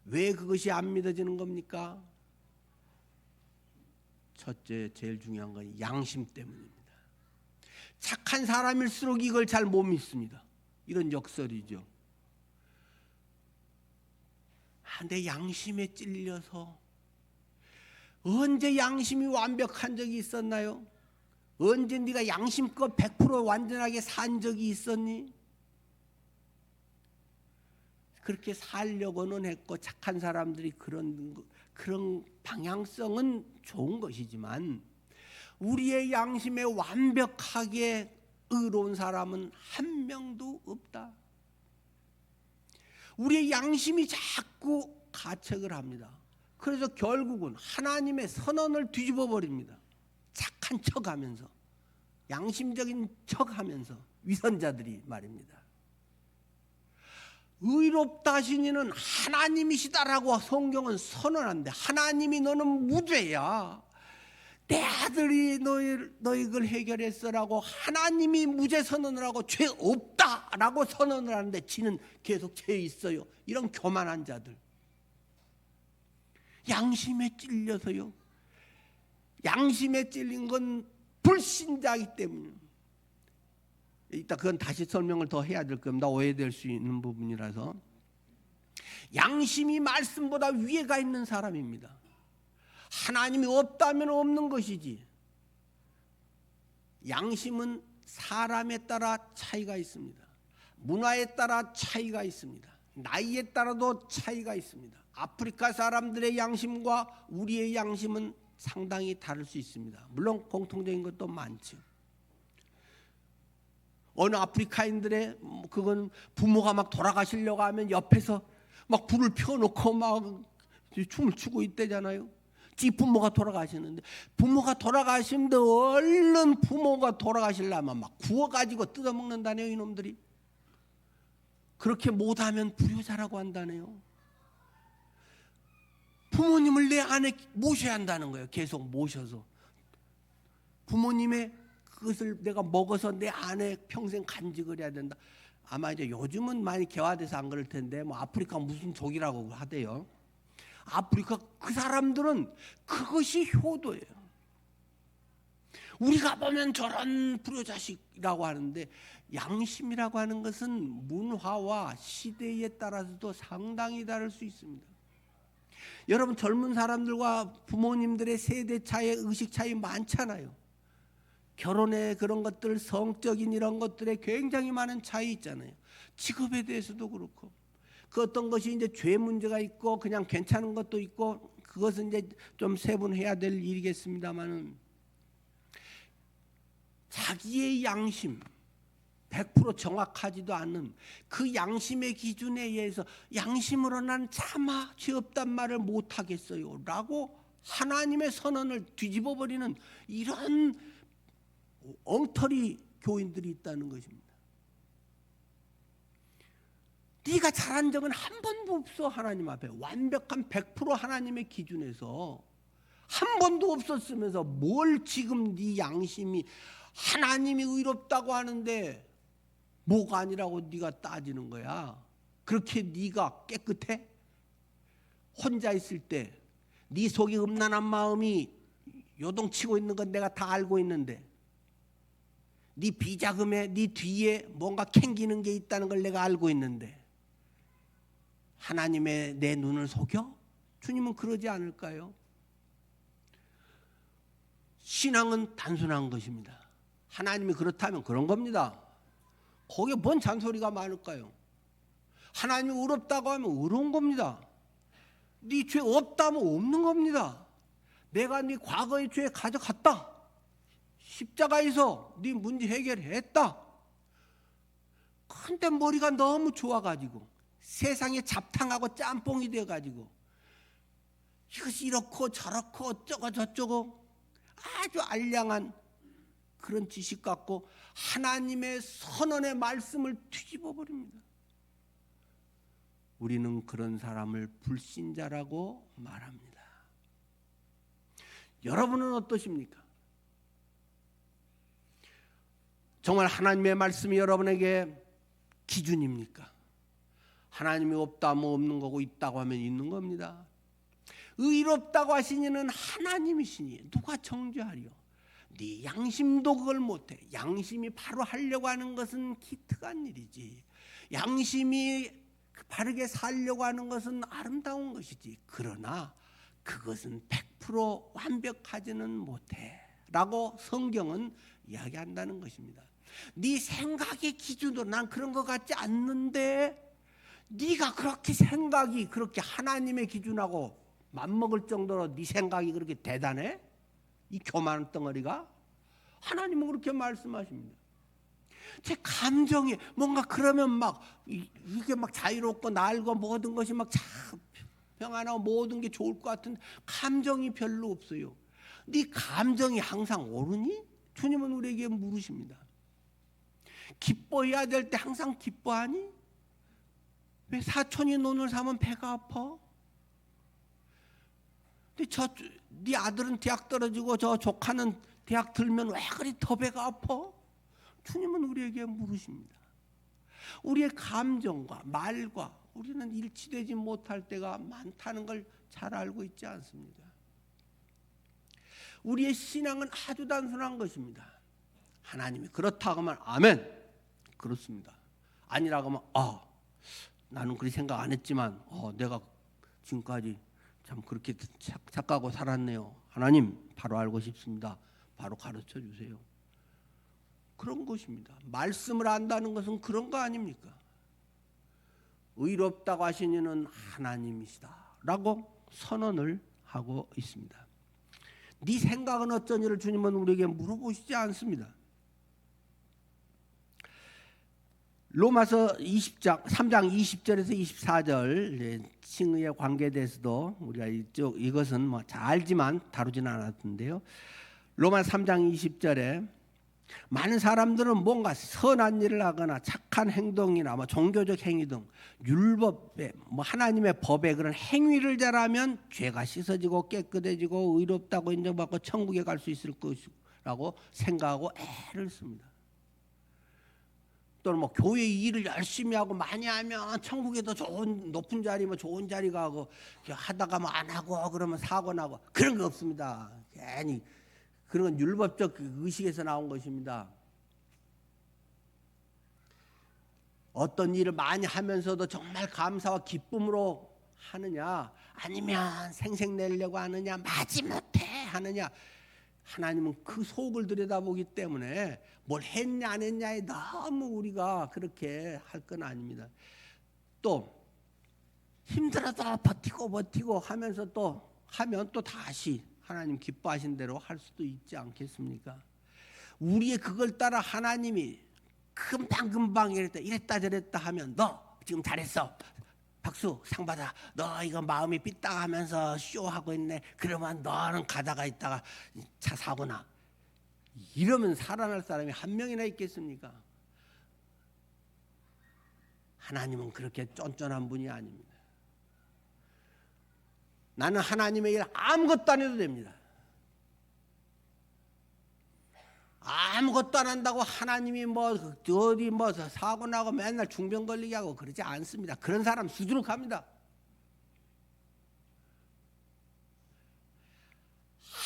왜 그것이 안 믿어지는 겁니까? 첫째, 제일 중요한 건 양심 때문입니다. 착한 사람일수록 이걸 잘 못 믿습니다. 이런 역설이죠. 내 양심에 찔려서. 언제 양심이 완벽한 적이 있었나요? 언제 네가 양심껏 100% 완전하게 산 적이 있었니? 그렇게 살려고는 했고 착한 사람들이 그런 방향성은 좋은 것이지만 우리의 양심에 완벽하게 의로운 사람은 한 명도 없다. 우리의 양심이 자꾸 가책을 합니다. 그래서 결국은 하나님의 선언을 뒤집어 버립니다. 착한 척하면서, 양심적인 척하면서, 위선자들이 말입니다. 의롭다 하시니는 하나님이시다라고 성경은 선언한데, 하나님이 너는 무죄야, 내 아들이 너희 걸 해결했어라고 하나님이 무죄 선언을 하고 죄 없다라고 선언을 하는데 지는 계속 죄 있어요. 이런 교만한 자들, 양심에 찔려서요. 양심에 찔린 건 불신자이기 때문에. 이따 그건 다시 설명을 더 해야 될 겁니다. 오해될 수 있는 부분이라서. 양심이 말씀보다 위에가 있는 사람입니다. 하나님이 없다면 없는 것이지. 양심은 사람에 따라 차이가 있습니다. 문화에 따라 차이가 있습니다. 나이에 따라도 차이가 있습니다. 아프리카 사람들의 양심과 우리의 양심은 상당히 다를 수 있습니다. 물론 공통적인 것도 많죠. 어느 아프리카인들의 그건 부모가 막 돌아가시려고 하면 옆에서 막 불을 펴놓고 막 춤을 추고 있대잖아요. 지 부모가 돌아가시는데, 부모가 돌아가시는데 얼른 부모가 돌아가시려면 막 구워가지고 뜯어먹는다네요. 이놈들이. 그렇게 못하면 불효자라고 한다네요. 부모님을 내 안에 모셔야 한다는 거예요. 계속 모셔서 부모님의 그것을 내가 먹어서 내 안에 평생 간직을 해야 된다. 아마 이제 요즘은 많이 개화돼서 안 그럴 텐데 뭐 아프리카 무슨 족이라고 하대요. 아프리카 그 사람들은 그것이 효도예요. 우리가 보면 저런 불효자식이라고 하는데, 양심이라고 하는 것은 문화와 시대에 따라서도 상당히 다를 수 있습니다. 여러분, 젊은 사람들과 부모님들의 세대 차이, 의식 차이 많잖아요. 결혼의 그런 것들, 성적인 이런 것들에 굉장히 많은 차이 있잖아요. 직업에 대해서도 그렇고, 그 어떤 것이 이제 죄 문제가 있고 그냥 괜찮은 것도 있고, 그것은 이제 좀 세분해야 될 일이겠습니다만은, 자기의 양심 100% 정확하지도 않는 그 양심의 기준에 의해서 양심으로 난 차마 죄 없단 말을 못하겠어요 라고 하나님의 선언을 뒤집어 버리는 이런 엉터리 교인들이 있다는 것입니다. 네가 잘한 적은 한 번도 없어. 하나님 앞에 완벽한 100% 하나님의 기준에서 한 번도 없었으면서 뭘 지금 네 양심이 하나님이 의롭다고 하는데 뭐가 아니라고 네가 따지는 거야. 그렇게 네가 깨끗해? 혼자 있을 때 네 속에 음란한 마음이 요동치고 있는 건 내가 다 알고 있는데, 네 비자금에 네 뒤에 뭔가 캥기는 게 있다는 걸 내가 알고 있는데 하나님의 내 눈을 속여? 주님은 그러지 않을까요? 신앙은 단순한 것입니다. 하나님이 그렇다면 그런 겁니다. 거기에 뭔 잔소리가 많을까요? 하나님이 의롭다고 하면 의로운 겁니다. 네 죄 없다면 없는 겁니다. 내가 네 과거의 죄 가져갔다. 십자가에서 네 문제 해결했다. 근데 머리가 너무 좋아가지고 세상에 잡탕하고 짬뽕이 돼가지고 이것이 이렇고 저렇고 어쩌고 저쩌고 아주 알량한 그런 지식 갖고 하나님의 선언의 말씀을 뒤집어 버립니다. 우리는 그런 사람을 불신자라고 말합니다. 여러분은 어떠십니까? 정말 하나님의 말씀이 여러분에게 기준입니까? 하나님이 없다면 없는 거고 있다고 하면 있는 겁니다. 의롭다고 하시니는 하나님이시니 누가 정죄하리요? 네 양심도 그걸 못해. 양심이 바로 하려고 하는 것은 기특한 일이지. 양심이 바르게 살려고 하는 것은 아름다운 것이지, 그러나 그것은 100% 완벽하지는 못해 라고 성경은 이야기한다는 것입니다. 네 생각의 기준으로 난 그런 것 같지 않는데, 네가 그렇게 생각이 그렇게 하나님의 기준하고 맞먹을 정도로 네 생각이 그렇게 대단해? 이 교만한 덩어리가? 하나님은 그렇게 말씀하십니다. 제 감정이 뭔가 그러면 막 이게 막 자유롭고 날고 모든 것이 막 참 평안하고 모든 게 좋을 것 같은데 감정이 별로 없어요. 네 감정이 항상 옳으니? 주님은 우리에게 물으십니다. 기뻐해야 될 때 항상 기뻐하니? 왜 사촌이 논을 사면 배가 아파? 근데 네 아들은 대학 떨어지고 저 조카는 대학 들면 왜 그리 더 배가 아파? 주님은 우리에게 물으십니다. 우리의 감정과 말과 우리는 일치되지 못할 때가 많다는 걸 잘 알고 있지 않습니까? 우리의 신앙은 아주 단순한 것입니다. 하나님이 그렇다고 하면 아멘, 그렇습니다. 아니라고 하면 나는 그렇게 생각 안 했지만 내가 지금까지 참 그렇게 착각하고 살았네요. 하나님 바로 알고 싶습니다. 바로 가르쳐 주세요. 그런 것입니다. 말씀을 안다는 것은 그런 거 아닙니까? 의롭다고 하신 이는 하나님이시다 라고 선언을 하고 있습니다. 네 생각은 어쩌니를 주님은 우리에게 물어보시지 않습니다. 로마서 20장 3장 20절에서 24절 칭의의 관계에 대해서도 우리가 이것은 뭐 잘 알지만 다루지는 않았는데요. 로마 3장 20절에 많은 사람들은 뭔가 선한 일을 하거나 착한 행동이나 뭐 종교적 행위 등 율법에 뭐 하나님의 법에 그런 행위를 잘하면 죄가 씻어지고 깨끗해지고 의롭다고 인정받고 천국에 갈 수 있을 것이라고 생각하고 애를 씁니다. 또는 뭐 교회 일을 열심히 하고 많이 하면 천국에 더 좋은 높은 자리 뭐 좋은 자리 가고 하다가 뭐 안 하고 그러면 사고 나고 그런 거 없습니다. 괜히 그런 건 율법적 의식에서 나온 것입니다. 어떤 일을 많이 하면서도 정말 감사와 기쁨으로 하느냐 아니면 생색내려고 하느냐 마지못해 하느냐, 하나님은 그 속을 들여다보기 때문에 뭘 했냐 안 했냐에 너무 우리가 그렇게 할 건 아닙니다. 또 힘들어도 버티고 하면서 또 하면 또 다시 하나님 기뻐하신 대로 할 수도 있지 않겠습니까? 우리의 그걸 따라 하나님이 금방 이랬다 저랬다 하면 너 지금 잘했어, 박수 상 받아, 너 이거 마음이 삐딱하면서 쇼하고 있네, 그러면 너는 가다가 있다가 차 사고 나, 이러면 살아날 사람이 한 명이나 있겠습니까? 하나님은 그렇게 쫀쫀한 분이 아닙니다. 나는 하나님의 일 아무것도 안 해도 됩니다. 아무것도 안 한다고 하나님이 뭐 어디 뭐 사고 나고 맨날 중병 걸리게 하고 그러지 않습니다. 그런 사람 수두룩합니다.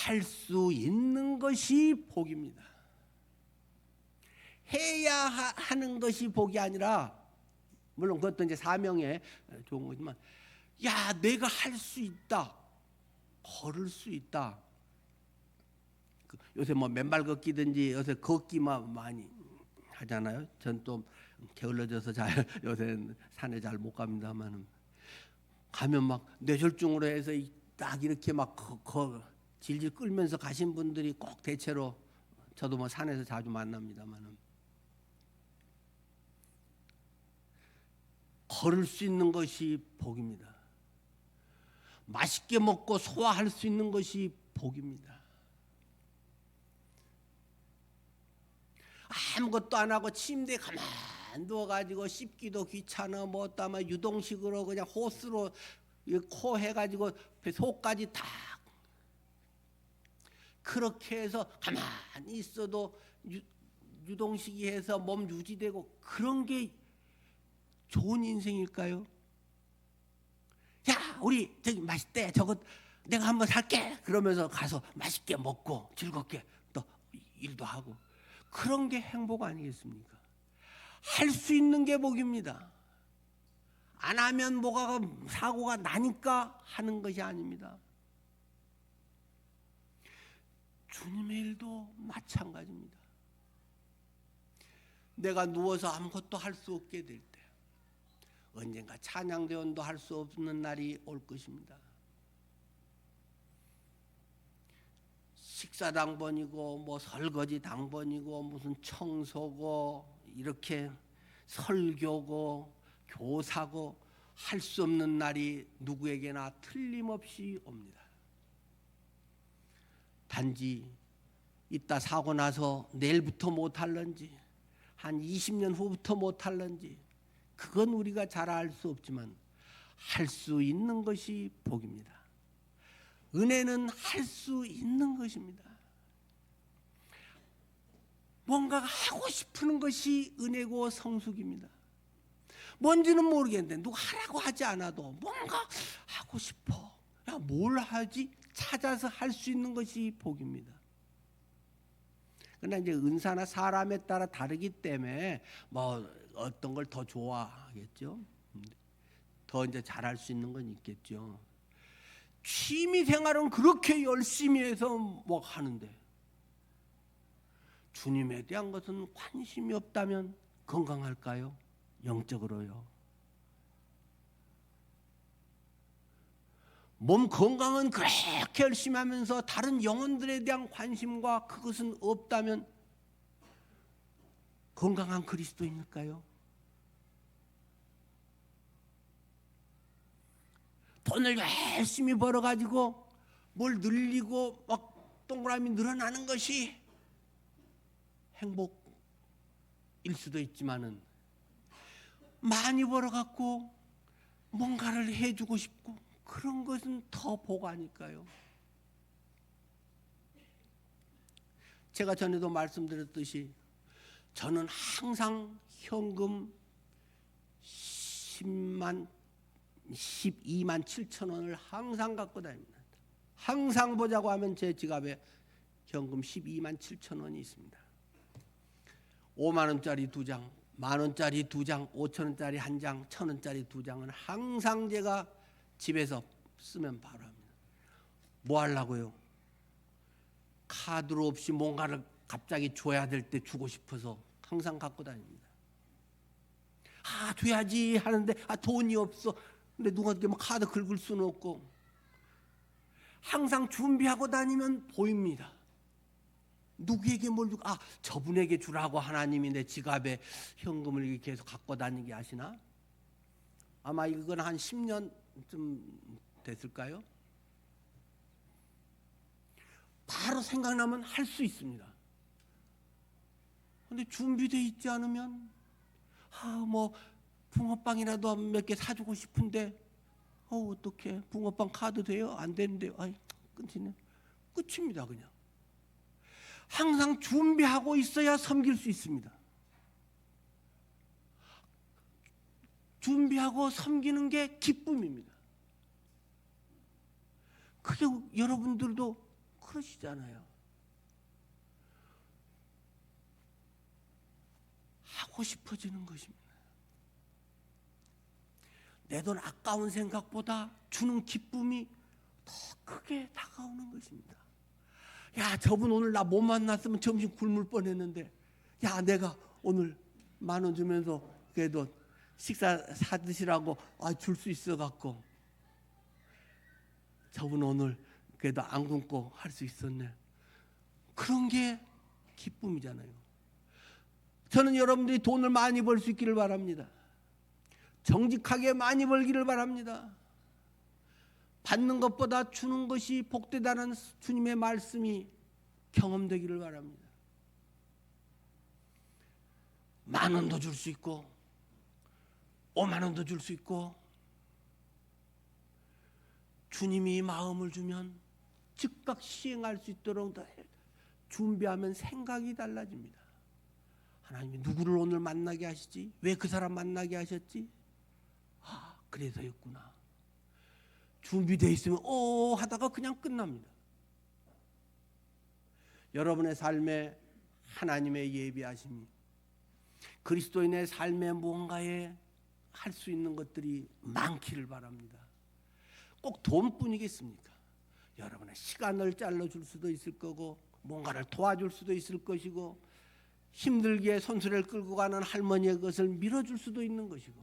할 수 있는 것이 복입니다. 해야 하는 것이 복이 아니라, 물론 그것도 이제 사명에 좋은 거지만, 야 내가 할 수 있다, 걸을 수 있다. 요새 뭐 맨발 걷기든지 요새 걷기만 많이 하잖아요. 전 또 게을러져서 잘 요새 산에 잘 못 갑니다만, 가면 막 뇌졸중으로 해서 딱 이렇게 막 질질 끌면서 가신 분들이 꼭 대체로 저도 뭐 산에서 자주 만납니다만, 걸을 수 있는 것이 복입니다. 맛있게 먹고 소화할 수 있는 것이 복입니다. 아무것도 안 하고 침대에 가만 누워가지고 씹기도 귀찮아 뭐 어따마 유동식으로 그냥 호스로 코 해가지고 속까지 다 그렇게 해서 가만히 있어도 유동식이 해서 몸 유지되고, 그런 게 좋은 인생일까요? 야 우리 저기 맛있대, 저거 내가 한번 살게, 그러면서 가서 맛있게 먹고 즐겁게 또 일도 하고, 그런 게 행복 아니겠습니까? 할 수 있는 게 복입니다. 안 하면 뭐가 사고가 나니까 하는 것이 아닙니다. 주님의 일도 마찬가지입니다. 내가 누워서 아무것도 할 수 없게 될 때, 언젠가 찬양대원도 할 수 없는 날이 올 것입니다. 식사 당번이고 뭐 설거지 당번이고 무슨 청소고 이렇게 설교고 교사고 할 수 없는 날이 누구에게나 틀림없이 옵니다. 단지 이따 사고 나서 내일부터 못할런지 한 20년 후부터 못할런지 그건 우리가 잘 알 수 없지만 할 수 있는 것이 복입니다. 은혜는 할 수 있는 것입니다. 뭔가가 하고 싶은 것이 은혜고 성숙입니다. 뭔지는 모르겠는데 누가 하라고 하지 않아도 뭔가 하고 싶어. 야, 뭘 하지? 찾아서 할 수 있는 것이 복입니다. 그러나 이제 은사나 사람에 따라 다르기 때문에 뭐 어떤 걸 더 좋아하겠죠. 더 이제 잘할 수 있는 건 있겠죠. 취미 생활은 그렇게 열심히 해서 뭐 하는데 주님에 대한 것은 관심이 없다면 건강할까요? 영적으로요. 몸 건강은 그렇게 열심히 하면서 다른 영혼들에 대한 관심과 그것은 없다면 건강한 그리스도인일까요? 돈을 열심히 벌어가지고 뭘 늘리고 막 동그라미 늘어나는 것이 행복일 수도 있지만은 많이 벌어갖고 뭔가를 해주고 싶고 그런 것은 더 복 아닐까요? 제가 전에도 말씀드렸듯이 저는 항상 현금 12만 7천 원을 항상 갖고 다닙니다. 항상 보자고 하면 제 지갑에 현금 12만 7천 원이 있습니다. 5만 원짜리 2장, 만 원짜리 2장, 5천 원짜리 1장, 1,000 원짜리 2장은 항상 제가 집에서 쓰면 바로 합니다. 뭐 하려고요? 카드로 없이 뭔가를 갑자기 줘야 될 때 주고 싶어서 항상 갖고 다닙니다. 아, 줘야지 하는데 돈이 없어. 근데 누구한테 뭐 카드 긁을 수는 없고 항상 준비하고 다니면 보입니다. 누구에게 뭘 주고 저분에게 주라고 하나님이 내 지갑에 현금을 이렇게 계속 갖고 다니게 하시나? 아마 이건 한 10년쯤 됐을까요? 바로 생각나면 할 수 있습니다. 근데 준비되어 있지 않으면 뭐 붕어빵이라도 몇 개 사주고 싶은데 어떻게 붕어빵 카드 돼요? 안 되는데요. 끊기네. 끝입니다. 그냥 항상 준비하고 있어야 섬길 수 있습니다. 준비하고 섬기는 게 기쁨입니다. 그게 여러분들도 그러시잖아요. 하고 싶어지는 것입니다. 내 돈 아까운 생각보다 주는 기쁨이 더 크게 다가오는 것입니다. 야, 저분 오늘 나 못 만났으면 점심 굶을 뻔했는데 야, 내가 오늘 10,000원 주면서 그래도 식사 사드시라고 줄 수 있어갖고 저분 오늘 그래도 안 굶고 할 수 있었네. 그런 게 기쁨이잖아요. 저는 여러분들이 돈을 많이 벌 수 있기를 바랍니다. 정직하게 많이 벌기를 바랍니다. 받는 것보다 주는 것이 복되다는 주님의 말씀이 경험되기를 바랍니다. 10,000원도 줄 수 있고 50,000원도 줄 수 있고 주님이 마음을 주면 즉각 시행할 수 있도록 준비하면 생각이 달라집니다. 하나님이 누구를 오늘 만나게 하시지? 왜 그 사람 만나게 하셨지? 그래서였구나. 준비되어 있으면 하다가 그냥 끝납니다. 여러분의 삶에 하나님의 예비하심이 그리스도인의 삶의 무언가에 할 수 있는 것들이 많기를 바랍니다. 꼭 돈뿐이겠습니까? 여러분의 시간을 잘라줄 수도 있을 거고, 뭔가를 도와줄 수도 있을 것이고, 힘들게 손수레를 끌고 가는 할머니의 것을 밀어줄 수도 있는 것이고,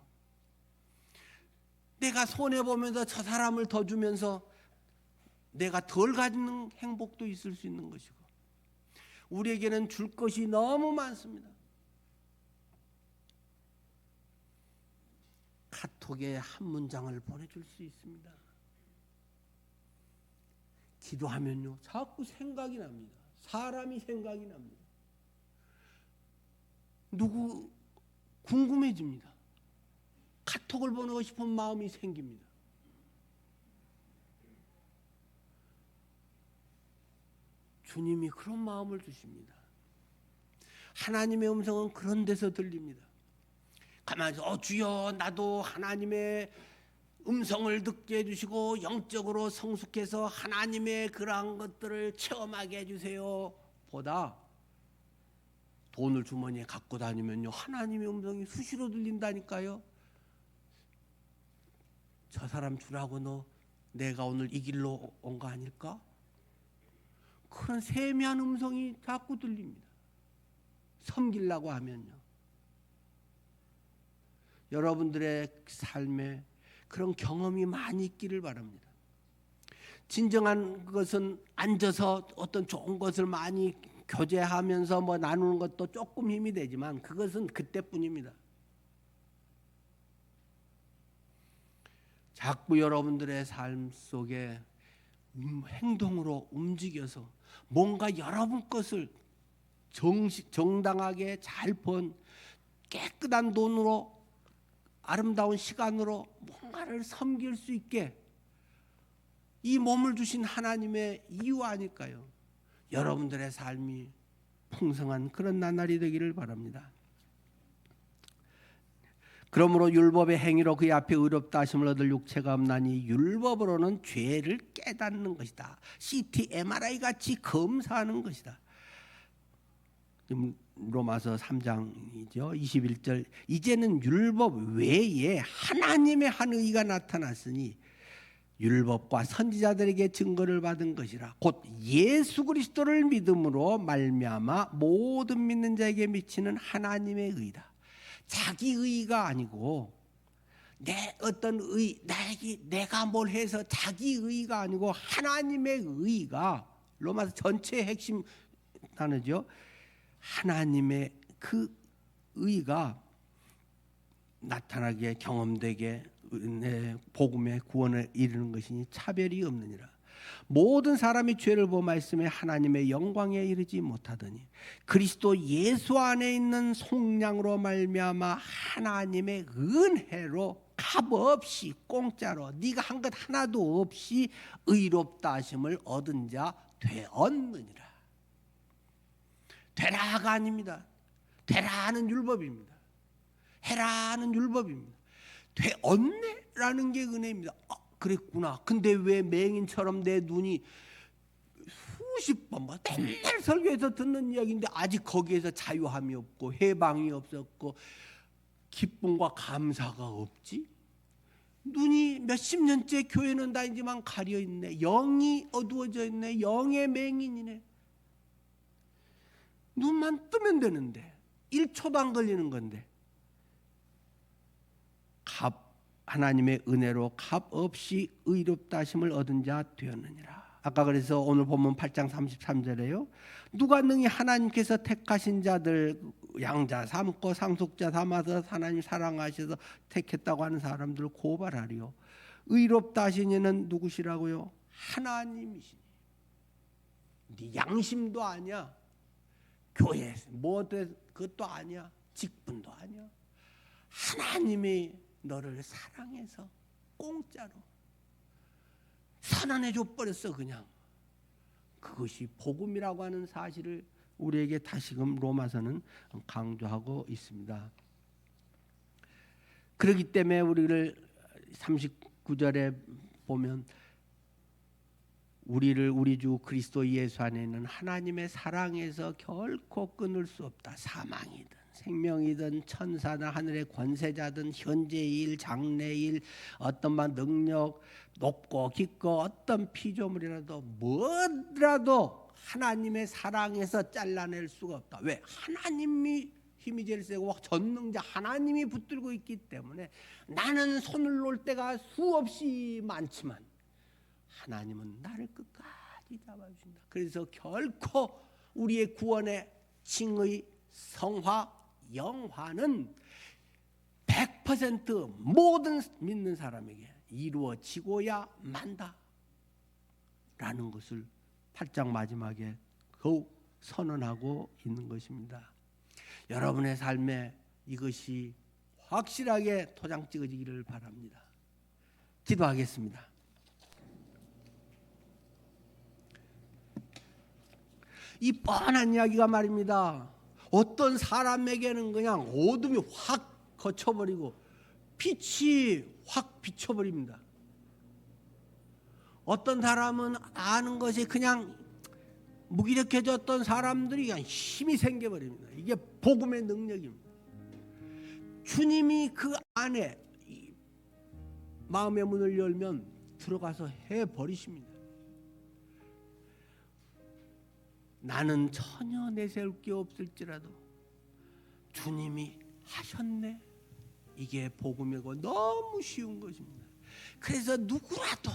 내가 손해보면서 저 사람을 더 주면서 내가 덜 가지는 행복도 있을 수 있는 것이고, 우리에게는 줄 것이 너무 많습니다. 카톡에 한 문장을 보내줄 수 있습니다. 기도하면요, 자꾸 생각이 납니다. 사람이 생각이 납니다. 누구 궁금해집니다. 카톡을 보내고 싶은 마음이 생깁니다. 주님이 그런 마음을 주십니다. 하나님의 음성은 그런 데서 들립니다. 가만히 주여, 나도 하나님의 음성을 듣게 해주시고 영적으로 성숙해서 하나님의 그러한 것들을 체험하게 해주세요 보다, 돈을 주머니에 갖고 다니면요, 하나님의 음성이 수시로 들린다니까요. 저 사람 주라고 너 내가 오늘 이 길로 온 거 아닐까? 그런 세미한 음성이 자꾸 들립니다. 섬기려고 하면요. 여러분들의 삶에 그런 경험이 많이 있기를 바랍니다. 진정한 것은 앉아서 어떤 좋은 것을 많이 교제하면서 나누는 것도 조금 힘이 되지만 그것은 그때뿐입니다. 자꾸 여러분들의 삶 속에 행동으로 움직여서 뭔가 여러분 것을 정당하게 잘 번 깨끗한 돈으로 아름다운 시간으로 뭔가를 섬길 수 있게 이 몸을 주신 하나님의 이유 아닐까요? 여러분들의 삶이 풍성한 그런 나날이 되기를 바랍니다. 그러므로 율법의 행위로 그의 앞에 의롭다 하심을 얻을 육체가 없나니 율법으로는 죄를 깨닫는 것이다. CT, MRI 같이 검사하는 것이다. 로마서 3장이죠. 21절, 이제는 율법 외에 하나님의 한 의가 나타났으니 율법과 선지자들에게 증거를 받은 것이라. 곧 예수 그리스도를 믿음으로 말미암아 모든 믿는 자에게 미치는 하나님의 의다. 자기 의가 아니고 내 어떤 의, 내가 뭘 해서 자기 의가 아니고 하나님의 의가, 로마서 전체의 핵심 단어죠. 하나님의 그 의가 나타나게, 경험되게 복음의 구원을 이루는 것이니 차별이 없느니라. 모든 사람이 죄를 범하였음에 하나님의 영광에 이르지 못하더니 그리스도 예수 안에 있는 속량으로 말미암아 하나님의 은혜로 값없이 공짜로 네가 한 것 하나도 없이 의롭다 하심을 얻은 자 되었느니라. 되라가 아닙니다. 되라는 율법입니다. 해라는 율법입니다. 되었네라는 게 은혜입니다. 그랬구나. 근데 왜 맹인처럼 내 눈이 수십 번 맨날 설교에서 듣는 이야기인데 아직 거기에서 자유함이 없고 해방이 없었고 기쁨과 감사가 없지? 눈이 몇십 년째 교회는 다니지만 가려있네. 영이 어두워져 있네. 영의 맹인이네. 눈만 뜨면 되는데 1초도 안 걸리는 건데 하나님의 은혜로 값없이 의롭다 하심을 얻은 자 되었느니라. 아까 그래서 오늘 본문 8장 33절에요. 누가 능히 하나님께서 택하신 자들 양자 삼고 상속자 삼아서 하나님 사랑하셔서 택했다고 하는 사람들을 고발하리요. 의롭다 하신 이는 누구시라고요? 하나님이시니. 네 양심도 아니야. 교회 뭐 그것도 아니야. 직분도 아니야. 하나님이 너를 사랑해서 공짜로 선언해 줘 버렸어. 그냥 그것이 복음이라고 하는 사실을 우리에게 다시금 로마서는 강조하고 있습니다. 그렇기 때문에 우리를 39절에 보면 우리를 우리 주 그리스도 예수 안에 있는 하나님의 사랑에서 결코 끊을 수 없다. 사망이든 생명이든 천사나 하늘의 권세자든 현재의 일, 장래의 일, 어떤 능력, 높고 깊고 어떤 피조물이라도 뭐라도 하나님의 사랑에서 잘라낼 수가 없다. 왜? 하나님이 힘이 제일 세고 전능자 하나님이 붙들고 있기 때문에 나는 손을 놓을 때가 수없이 많지만 하나님은 나를 끝까지 잡아주신다. 그래서 결코 우리의 구원의 칭의 성화 영화는 100% 모든 믿는 사람에게 이루어지고야 만다 라는 것을 8장 마지막에 더욱 선언하고 있는 것입니다. 여러분의 삶에 이것이 확실하게 도장 찍어지기를 바랍니다. 기도하겠습니다. 이 뻔한 이야기가 말입니다. 어떤 사람에게는 그냥 어둠이 확 거쳐버리고 빛이 확 비춰버립니다. 어떤 사람은 아는 것이 그냥 무기력해졌던 사람들이 그냥 힘이 생겨버립니다. 이게 복음의 능력입니다. 주님이 그 안에 마음의 문을 열면 들어가서 해버리십니다. 나는 전혀 내세울 게 없을지라도 주님이 하셨네. 이게 복음이고 너무 쉬운 것입니다. 그래서 누구라도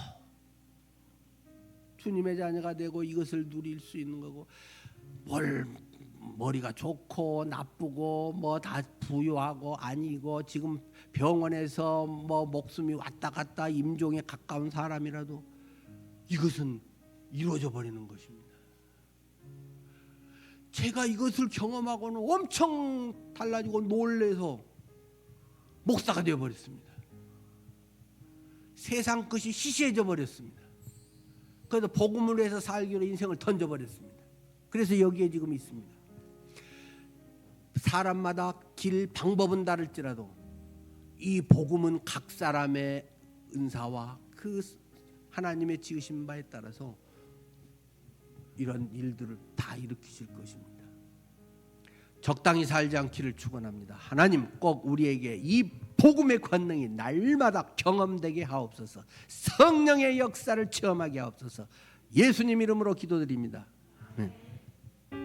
주님의 자녀가 되고 이것을 누릴 수 있는 거고, 머리가 좋고 나쁘고 뭐 다 부유하고 아니고 지금 병원에서 뭐 목숨이 왔다 갔다 임종에 가까운 사람이라도 이것은 이루어져 버리는 것입니다. 제가 이것을 경험하고는 엄청 달라지고 놀래서 목사가 되어 버렸습니다. 세상 것이 시시해져 버렸습니다. 그래서 복음을 위해서 살기로 인생을 던져버렸습니다. 그래서 여기에 지금 있습니다. 사람마다 길 방법은 다를지라도 이 복음은 각 사람의 은사와 그 하나님의 지으신 바에 따라서 이런 일들을 다 일으키실 것입니다. 적당히 살지 않기를 축원합니다. 하나님 꼭 우리에게 이 복음의 권능이 날마다 경험되게 하옵소서. 성령의 역사를 체험하게 하옵소서. 예수님 이름으로 기도드립니다. 아멘.